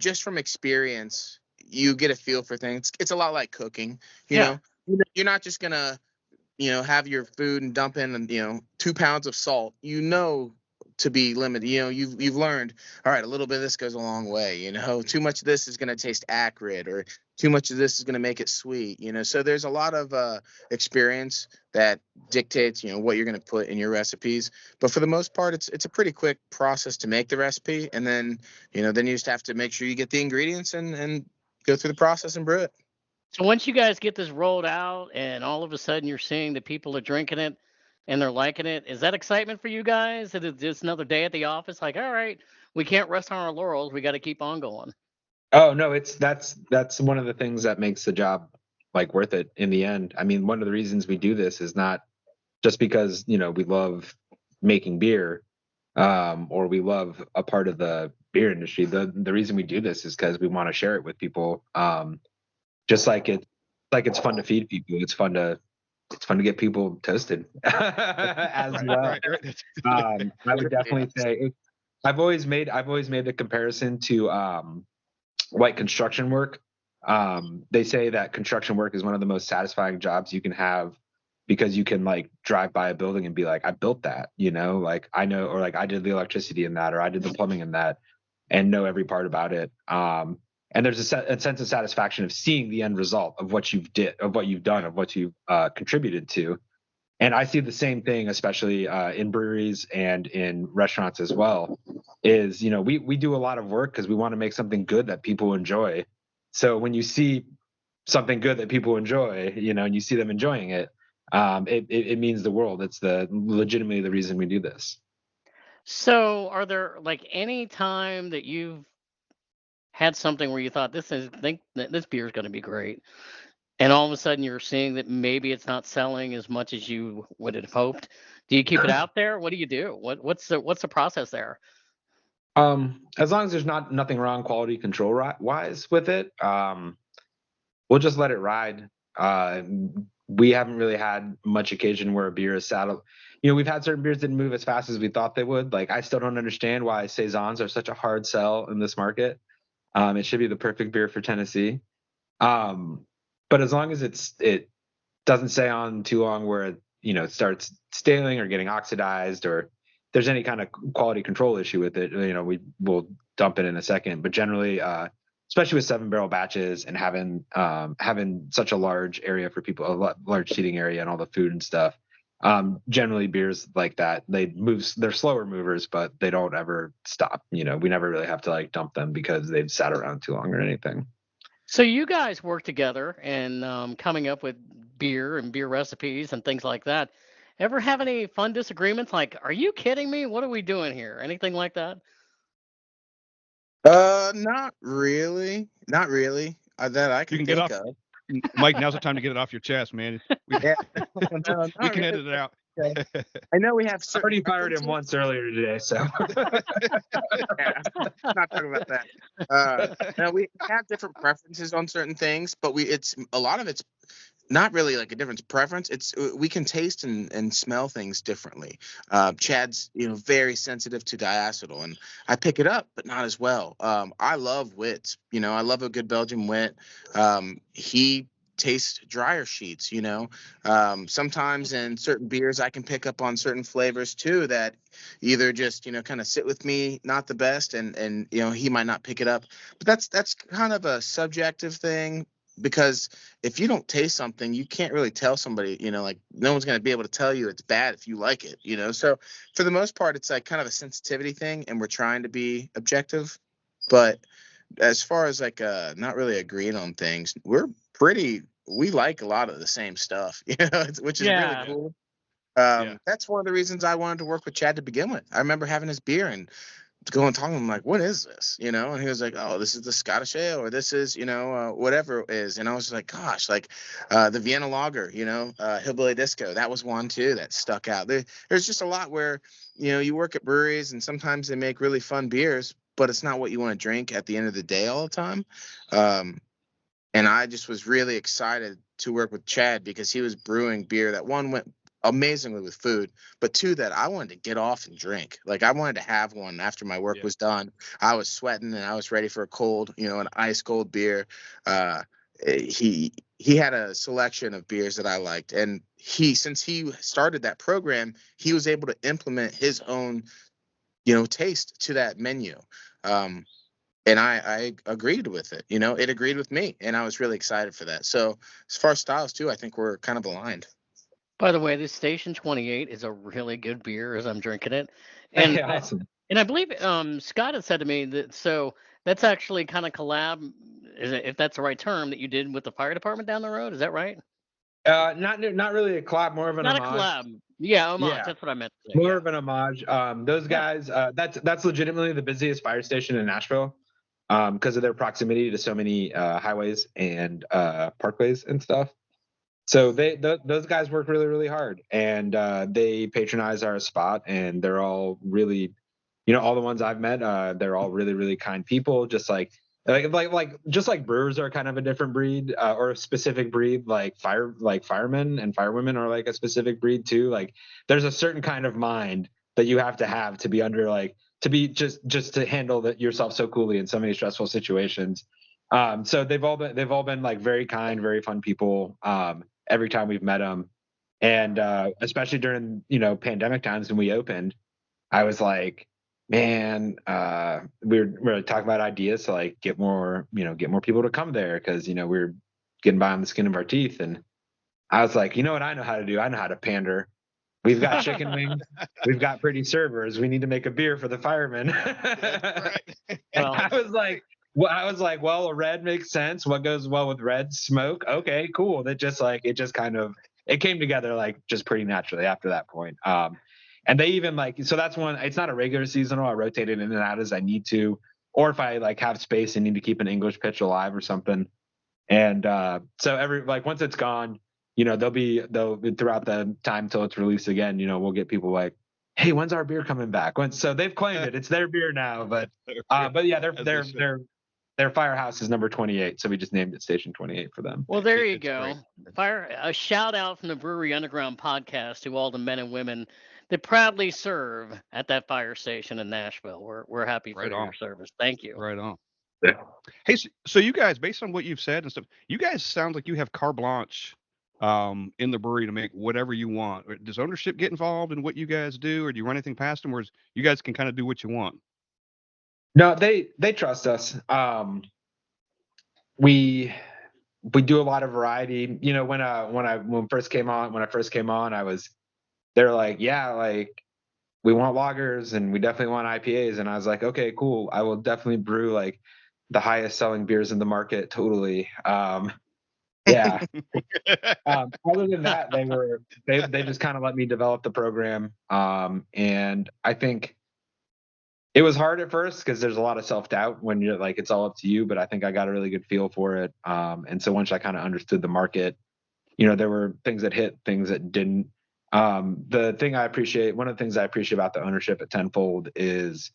just from experience, you get a feel for things. It's a lot like cooking, Yeah. You're not just gonna, have your food and dump in, 2 pounds of salt, to be limited. You've learned, all right, a little bit of this goes a long way. Too much of this is gonna taste acrid, or too much of this is gonna make it sweet. So there's a lot of experience that dictates, what you're gonna put in your recipes. But for the most part, it's a pretty quick process to make the recipe, and then then you just have to make sure you get the ingredients and go through the process and brew it. So, once you guys get this rolled out, and all of a sudden you're seeing that people are drinking it and they're liking it, is that excitement for you guys? That it's just another day at the office? Like, all right, we can't rest on our laurels. We got to keep on going. Oh no, that's one of the things that makes the job like worth it in the end. I mean, one of the reasons we do this is not just because we love making beer, or we love a part of the beer industry. The reason we do this is because we want to share it with people. Just like it's fun to feed people. It's fun to get people toasted as Right, well. right. I would definitely say I've always made the comparison to white construction work. They say that construction work is one of the most satisfying jobs you can have, because you can like drive by a building and be like, I built that, like I know, or like I did the electricity in that, or I did the plumbing in that. and know every part about it. And there's a sense of satisfaction of seeing the end result of what you've done, of what you've contributed to. And I see the same thing, especially in breweries and in restaurants as well, is, we do a lot of work because we want to make something good that people enjoy. So when you see something good that people enjoy, and you see them enjoying it, it means the world. It's legitimately the reason we do this. So, are there like any time that you've had something where you thought think that this beer is going to be great, and all of a sudden you're seeing that maybe it's not selling as much as you would have hoped? Do you keep it out there? What do you do? What's the process there? As long as there's nothing wrong quality control wise with it, we'll just let it ride. We haven't really had much occasion where a beer is saddled. We've had certain beers didn't move as fast as we thought they would. Like, I still don't understand why saisons are such a hard sell in this market. It should be the perfect beer for Tennessee. But as long as it doesn't stay on too long where it starts staling or getting oxidized, or there's any kind of quality control issue with it, we will dump it in a second. But generally, especially with 7-barrel batches and having such a large area for people, a large seating area and all the food and stuff, generally beers like that, they're slower movers, but they don't ever stop. We never really have to like dump them because they've sat around too long or anything. So you guys work together and coming up with beer and beer recipes and things like that. Ever have any fun disagreements? Like, are you kidding me? What are we doing here? Anything like that? Not really. Not really. That I You can can get think off, of. Mike. Now's the time to get it off your chest, man. Yeah. No, We not can really. edit it out. Okay. I know we have I certain already fired him preferences. once earlier today, so Yeah, not talking about that. No, we have different preferences on certain things, but it's a lot of it's not really like a difference preference. It's we can taste and smell things differently. Chad's very sensitive to diacetyl, and I pick it up, but not as well. I love wits. I love a good Belgian wit. He tastes drier sheets. Sometimes in certain beers I can pick up on certain flavors too that either just kind of sit with me not the best, and he might not pick it up. But that's kind of a subjective thing, because if you don't taste something, you can't really tell somebody, like no one's going to be able to tell you it's bad if you like it, So for the most part, it's like kind of a sensitivity thing, and we're trying to be objective. But as far as like not really agreeing on things, we like a lot of the same stuff, which is really Yeah. cool. Yeah. That's one of the reasons I wanted to work with Chad to begin with. I remember having his beer and go and talk to him like, what is this? And he was like, oh, this is the Scottish ale, or this is, whatever it is. And I was like, gosh, like the Vienna Lager, Hillbilly Disco, that was one too that stuck out. There's just a lot where, you work at breweries and sometimes they make really fun beers, but it's not what you want to drink at the end of the day all the time. And I just was really excited to work with Chad because he was brewing beer that, one, went amazingly with food, but two, that I wanted to get off and drink. Like, I wanted to have one after my work was done. I was sweating and I was ready for a cold, an ice cold beer. He had a selection of beers that I liked, and since he started that program, he was able to implement his own taste to that menu. And I agreed with it. It agreed with me, and I was really excited for that. So as far as styles too, I think we're kind of aligned. By the way, this Station 28 is a really good beer as I'm drinking it. And awesome. and I believe Scott had said to me that so that's actually kind of collab, if that's the right term, that you did with the fire department down the road. Is that right? Not really a collab, more of an Not a homage. collab. Yeah, homage. Yeah. That's what I meant to say. More Yeah. of an homage. Those guys, that's legitimately the busiest fire station in Nashville, because of their proximity to so many highways and parkways and stuff. So those guys work really, really hard, and they patronize our spot, and they're all really, all the ones I've met, they're all really, really kind people, just like just like brewers are kind of a different breed, or a specific breed, like firemen and firewomen are like a specific breed too. Like, there's a certain kind of mind that you have to be under, like, to be just to handle yourself so coolly in so many stressful situations. So they've all been like very kind, very fun people. Every time we've met them, and especially during pandemic times when we opened, I was like, man, we were talking about ideas to like get more people to come there because we're getting by on the skin of our teeth. And I was like, you know what I know how to do? I know how to pander. We've got chicken wings. We've got pretty servers. We need to make a beer for the firemen. Right. And Well, well, a red makes sense. What goes well with red? Smoke. Okay, cool. That just like it just kind of it came together like just pretty naturally after that point. And they even like so that's one. It's not a regular seasonal. I rotate it in and out as I need to, or if I like have space and need to keep an English pitch alive or something. And so every like once it's gone, they'll throughout the time till it's released again. We'll get people like, hey, when's our beer coming back? So they've claimed it, it's their beer now. But yeah, their firehouse is number 28, so we just named it Station 28 for them. well, there you It's great. go. A shout out from the Brewery Underground podcast to all the men and women that proudly serve at that fire station in Nashville. We're happy for Right on. your service. Thank you. Right on. Yeah. Hey, so you guys, based on what you've said and stuff, you guys sound like you have carte blanche in the brewery to make whatever you want. Does ownership get involved in what you guys do, or do you run anything past them, or you guys can kind of do what you want? No, they trust us. We do a lot of variety. When I first came on, they're like, yeah, like we want lagers and we definitely want IPAs, and I was like, okay, cool. I will definitely brew like the highest selling beers in the market. Totally. Yeah. Other than that, they just kind of let me develop the program. And I think it was hard at first because there's a lot of self-doubt when you're like, it's all up to you, but I think I got a really good feel for it. And so once I kind of understood the market, there were things that hit, things that didn't. One of the things I appreciate about the ownership at Tenfold is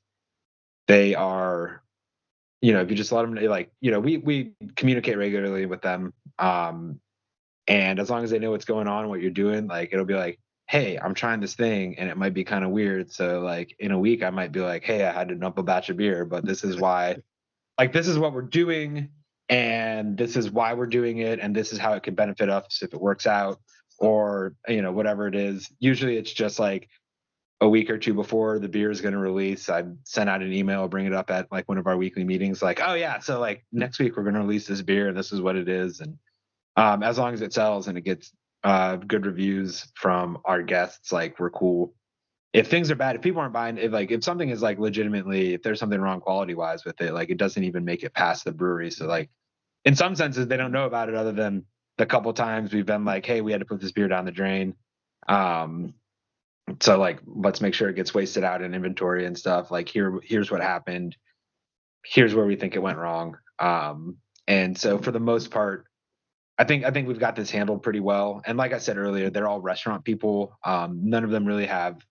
they are, if you just let them, like, we communicate regularly with them. And as long as they know what's going on, what you're doing, like, it'll be like, hey, I'm trying this thing and it might be kind of weird. So like in a week, I might be like, hey, I had to dump a batch of beer, but this is why, like, this is what we're doing and this is why we're doing it. And this is how it could benefit us if it works out or, whatever it is. Usually it's just like a week or two before the beer is going to release. I send out an email, bring it up at like one of our weekly meetings, like, oh yeah, so like next week we're going to release this beer and this is what it is. And as long as it sells and it gets good reviews from our guests, like we're cool. If things are bad, if people aren't buying it, like if something is like legitimately, if there's something wrong quality wise with it, like it doesn't even make it past the brewery. So like in some senses, they don't know about it other than the couple times we've been like, hey, we had to put this beer down the drain. So like, let's make sure it gets wasted out in inventory and stuff. Like here's what happened. Here's where we think it went wrong. And so for the most part, I think we've got this handled pretty well. And like I said earlier, they're all restaurant people. None of them really have,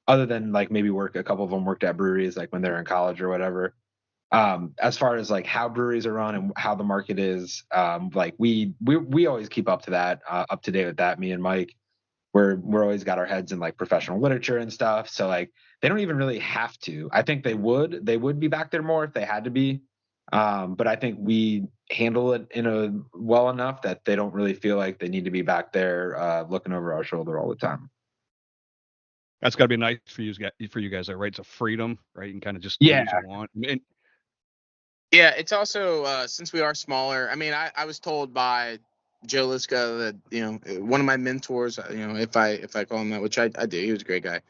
other than like maybe a couple of them worked at breweries like when they're in college or whatever. As far as like how breweries are run and how the market is, like we always keep up to that, up to date with that. Me and Mike, we're always got our heads in like professional literature and stuff. So like they don't even really have to. I think they would be back there more if they had to be. But I think we handle it well enough that they don't really feel like they need to be back there looking over our shoulder all the time. That's got to be nice for you guys, though, right? It's a freedom, right? You can kind of just do Yeah. what you want. And, Yeah, it's also since we are smaller. I mean, I was told by Joe Liska that one of my mentors, if I call him that, which I do, he was a great guy.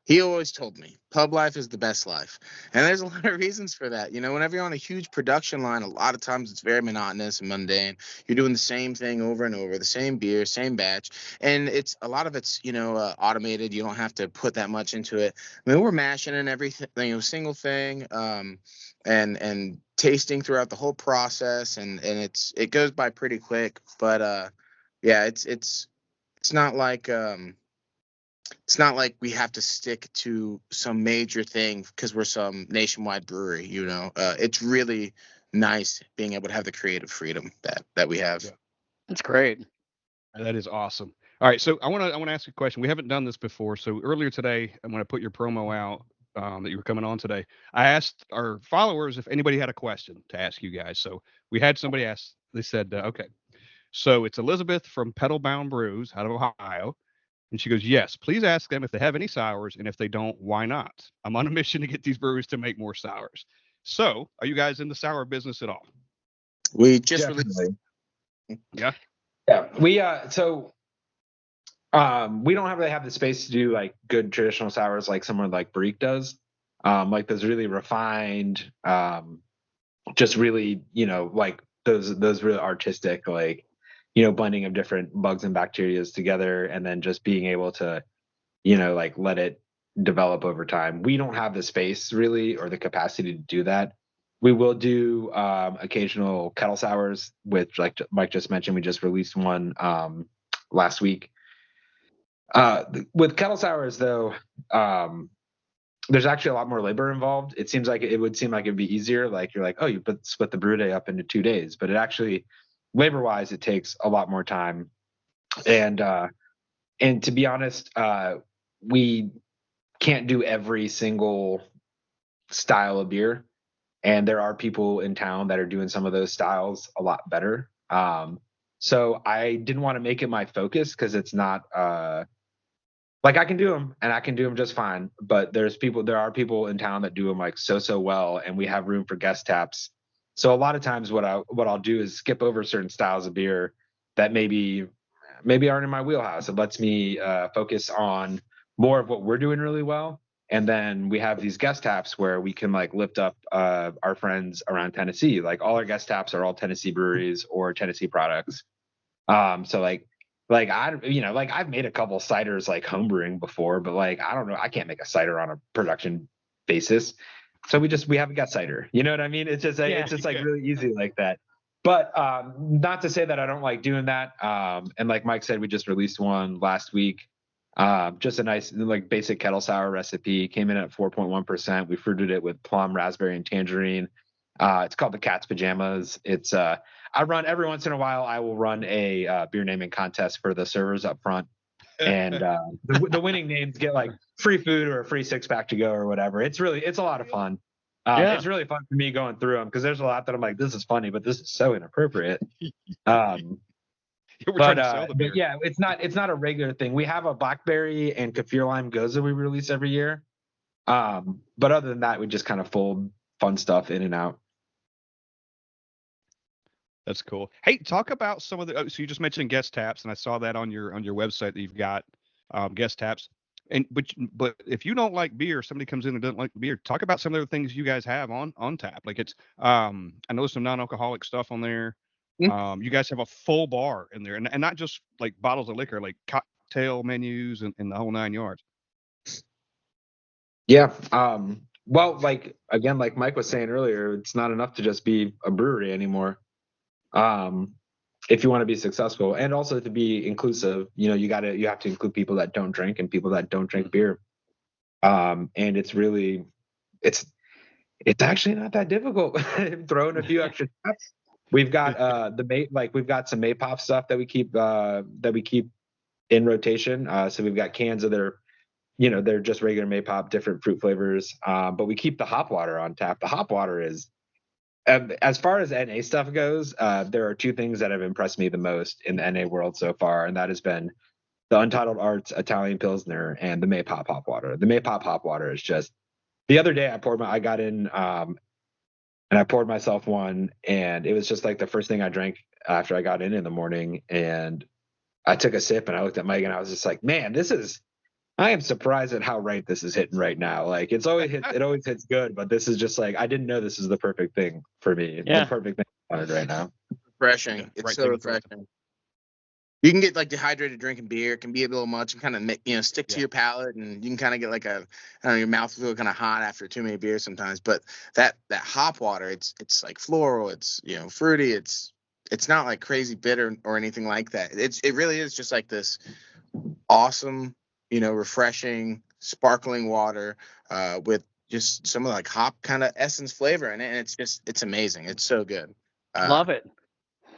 He always told me pub life is the best life, and there's a lot of reasons for that. Whenever you're on a huge production line, a lot of times it's very monotonous and mundane. You're doing the same thing over and over, the same beer, same batch, and it's a lot of it's automated. You don't have to put that much into it. I mean, we're mashing in everything, single thing. And tasting throughout the whole process, and it goes by pretty quick. But yeah, it's not like we have to stick to some major thing because we're some nationwide brewery. It's really nice being able to have the creative freedom that we have. Yeah. That's great. that is awesome. All right, so I want to ask you a question. We haven't done this before. So earlier today, when I put your promo out that you were coming on today, I asked our followers if anybody had a question to ask you guys. So we had somebody ask. They said, okay, so it's Elizabeth from Pedal Bound Brews out of Ohio. And she goes, yes, please ask them if they have any sours, and if they don't, why not? I'm on a mission to get these breweries to make more sours. So, are you guys in the sour business at all? We just released. Definitely. Yeah. Yeah. We don't really have the space to do like good traditional sours like someone like Brick does. Like those really refined, just really, like those really artistic, like, blending of different bugs and bacterias together, and then just being able to, like let it develop over time. We don't have the space really or the capacity to do that. We will do occasional kettle sours, which, like Mike just mentioned, we just released one last week. With kettle sours, though, there's actually a lot more labor involved. It would seem like it'd be easier. Like you're like, oh, you split the brew day up into 2 days, but it actually, labor-wise, it takes a lot more time. And to be honest, we can't do every single style of beer, and there are people in town that are doing some of those styles a lot better. So I didn't want to make it my focus because it's not. Like I can do them and I can do them just fine, but there are people in town that do them like so well, and we have room for guest taps. So a lot of times what I'll do is skip over certain styles of beer that maybe aren't in my wheelhouse. It lets me focus on more of what we're doing really well. And then we have these guest taps where we can like lift up our friends around Tennessee. Like all our guest taps are all Tennessee breweries or Tennessee products. So like I've made a couple ciders like homebrewing before, but like I don't know, I can't make a cider on a production basis. So we have a guest cider. You know what I mean? It's just like really easy like that. But not to say that I don't like doing that. And like Mike said, we just released one last week. Just a nice like basic kettle sour recipe. Came in at 4.1%. We fruited it with plum, raspberry, and tangerine. It's called the Cat's Pajamas. It's I run every once in a while. I will run a beer naming contest for the servers up front, and the winning names get like free food or a free 6-pack to go or whatever. It's a lot of fun. It's really fun for me going through them because there's a lot that I'm like, this is funny, but this is so inappropriate. But yeah, it's not a regular thing. We have a blackberry and kaffir lime goza we release every year. But other than that, we just kind of fold fun stuff in and out. That's cool. Hey, talk about some of the. So you just mentioned guest taps, and I saw that on your website that you've got guest taps. And but if you don't like beer, somebody comes in and doesn't like beer. Talk about some of the things you guys have on tap. Like it's I know some non-alcoholic stuff on there. You guys have a full bar in there, and not just like bottles of liquor, like cocktail menus and the whole 9 yards. Yeah. Well, like again, like Mike was saying earlier, it's not enough to just be a brewery anymore. If you want to be successful and also to be inclusive, you have to include people that don't drink and people that don't drink beer. And it's actually not that difficult. Throw in a few extra taps. We've got we've got some Maypop stuff that we keep in rotation. So we've got cans of they're just regular Maypop, different fruit flavors. But we keep the hop water on tap. The hop water is, as far as NA stuff goes, there are two things that have impressed me the most in the NA world so far, and that has been the Untitled Arts Italian Pilsner and the Maypop hop water. The Maypop hop water is just. The other day I got in and I poured myself one, and it was just like the first thing I drank after I got in the morning, and I took a sip and I looked at Mike and I was just like, man, I am surprised at how right this is hitting right now. Like it always hits good, but this is just like, I didn't know this is the perfect thing for me. Yeah. The perfect thing I wanted right now. Refreshing. Yeah, It's right so refreshing. You can get like dehydrated drinking beer. It can be a little much and kind of stick to your palate, and you can kind of get like your mouth feel kind of hot after too many beers sometimes. But that hop water, it's like floral, it's fruity, it's not like crazy bitter or anything like that. It really is just like this awesome, refreshing, sparkling water with just some of like hop kind of essence flavor in it, and it's amazing. It's so good. Love it.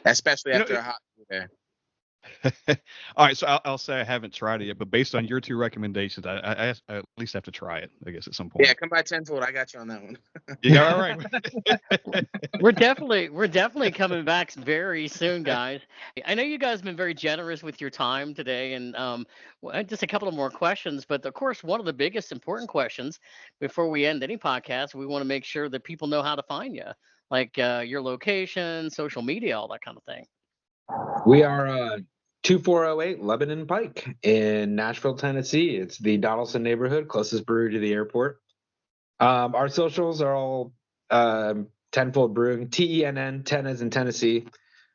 Especially after a hot day. All right, so I'll say I haven't tried it yet, but based on your two recommendations, I at least have to try it, I guess, at some point. Yeah, come by Tenfold. I got you on that one. Yeah, all right. We're definitely coming back very soon, guys. I know you guys have been very generous with your time today, and just a couple of more questions. But of course, one of the biggest important questions before we end any podcast, we want to make sure that people know how to find you, like your location, social media, all that kind of thing. We are 2408 Lebanon Pike in Nashville, Tennessee. It's the Donelson neighborhood, closest brewery to the airport. Our socials are all Tennfold Brewing, TENN, 10 as in Tennessee.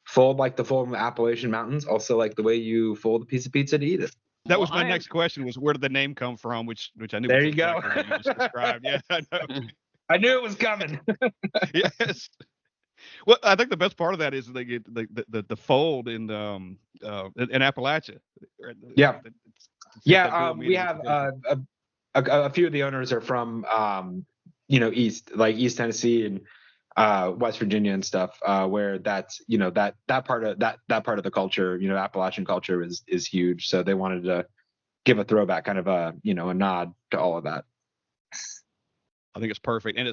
Fold like the fold in the Appalachian Mountains, also like the way you fold a piece of pizza to eat it. That was my next question: was where did the name come from? Which I knew. There was you go. exactly what you just described. Yeah, I know. I knew it was coming. Yes. Well, I think the best part of that is the fold in Appalachia. Yeah. Yeah. We have a few of the owners are from East Tennessee and West Virginia and stuff, where that's that part of the culture, Appalachian culture is huge. So they wanted to give a throwback, kind of a nod to all of that. I think it's perfect, and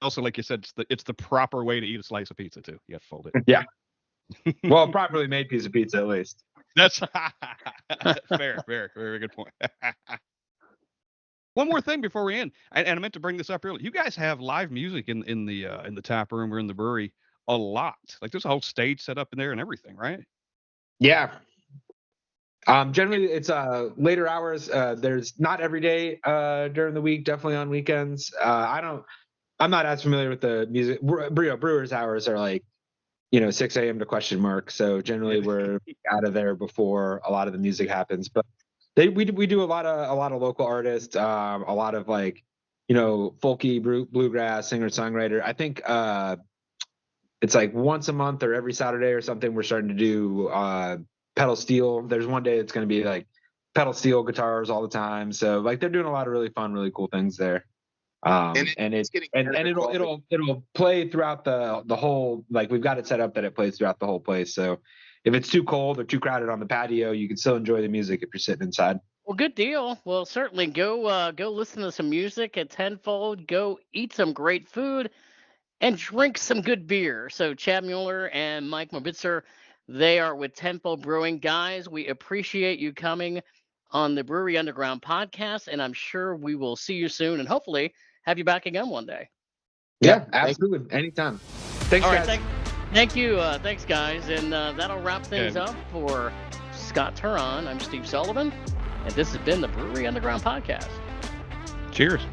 also, like you said, it's the proper way to eat a slice of pizza too. You have to fold it. Yeah. Well, a properly made piece of pizza, at least. That's fair. Very good point. One more thing before we end, and I meant to bring this up earlier. You guys have live music in the tap room or in the brewery a lot. Like there's a whole stage set up in there and everything, right? Yeah. Generally, it's later hours. There's not every day during the week. Definitely on weekends. I'm not as familiar with the music. Brewers hours are like 6 a.m. to question mark. So generally we're out of there before a lot of the music happens. But we do a lot of local artists, a lot of folky bluegrass singer songwriter. I think it's like once a month or every Saturday or something. We're starting to do pedal steel. There's one day it's going to be like pedal steel guitars all the time. So like they're doing a lot of really fun, really cool things there. It'll play throughout the whole, like we've got it set up that it plays throughout the whole place. So if it's too cold or too crowded on the patio, you can still enjoy the music if you're sitting inside. Well, good deal. Well, certainly go listen to some music at Tenfold. Go eat some great food and drink some good beer. So Chad Mueller and Mike Morbitzer, they are with Tennfold Brewing. Guys, we appreciate you coming on the Brewery Underground podcast, and I'm sure we will see you soon and hopefully have you back again one day. Yeah, absolutely. Anytime. Thanks, all guys. Right, thank you. Thanks, guys. And that'll wrap things up for Scott Turon. I'm Steve Sullivan, and this has been the Brewery Underground podcast. Cheers.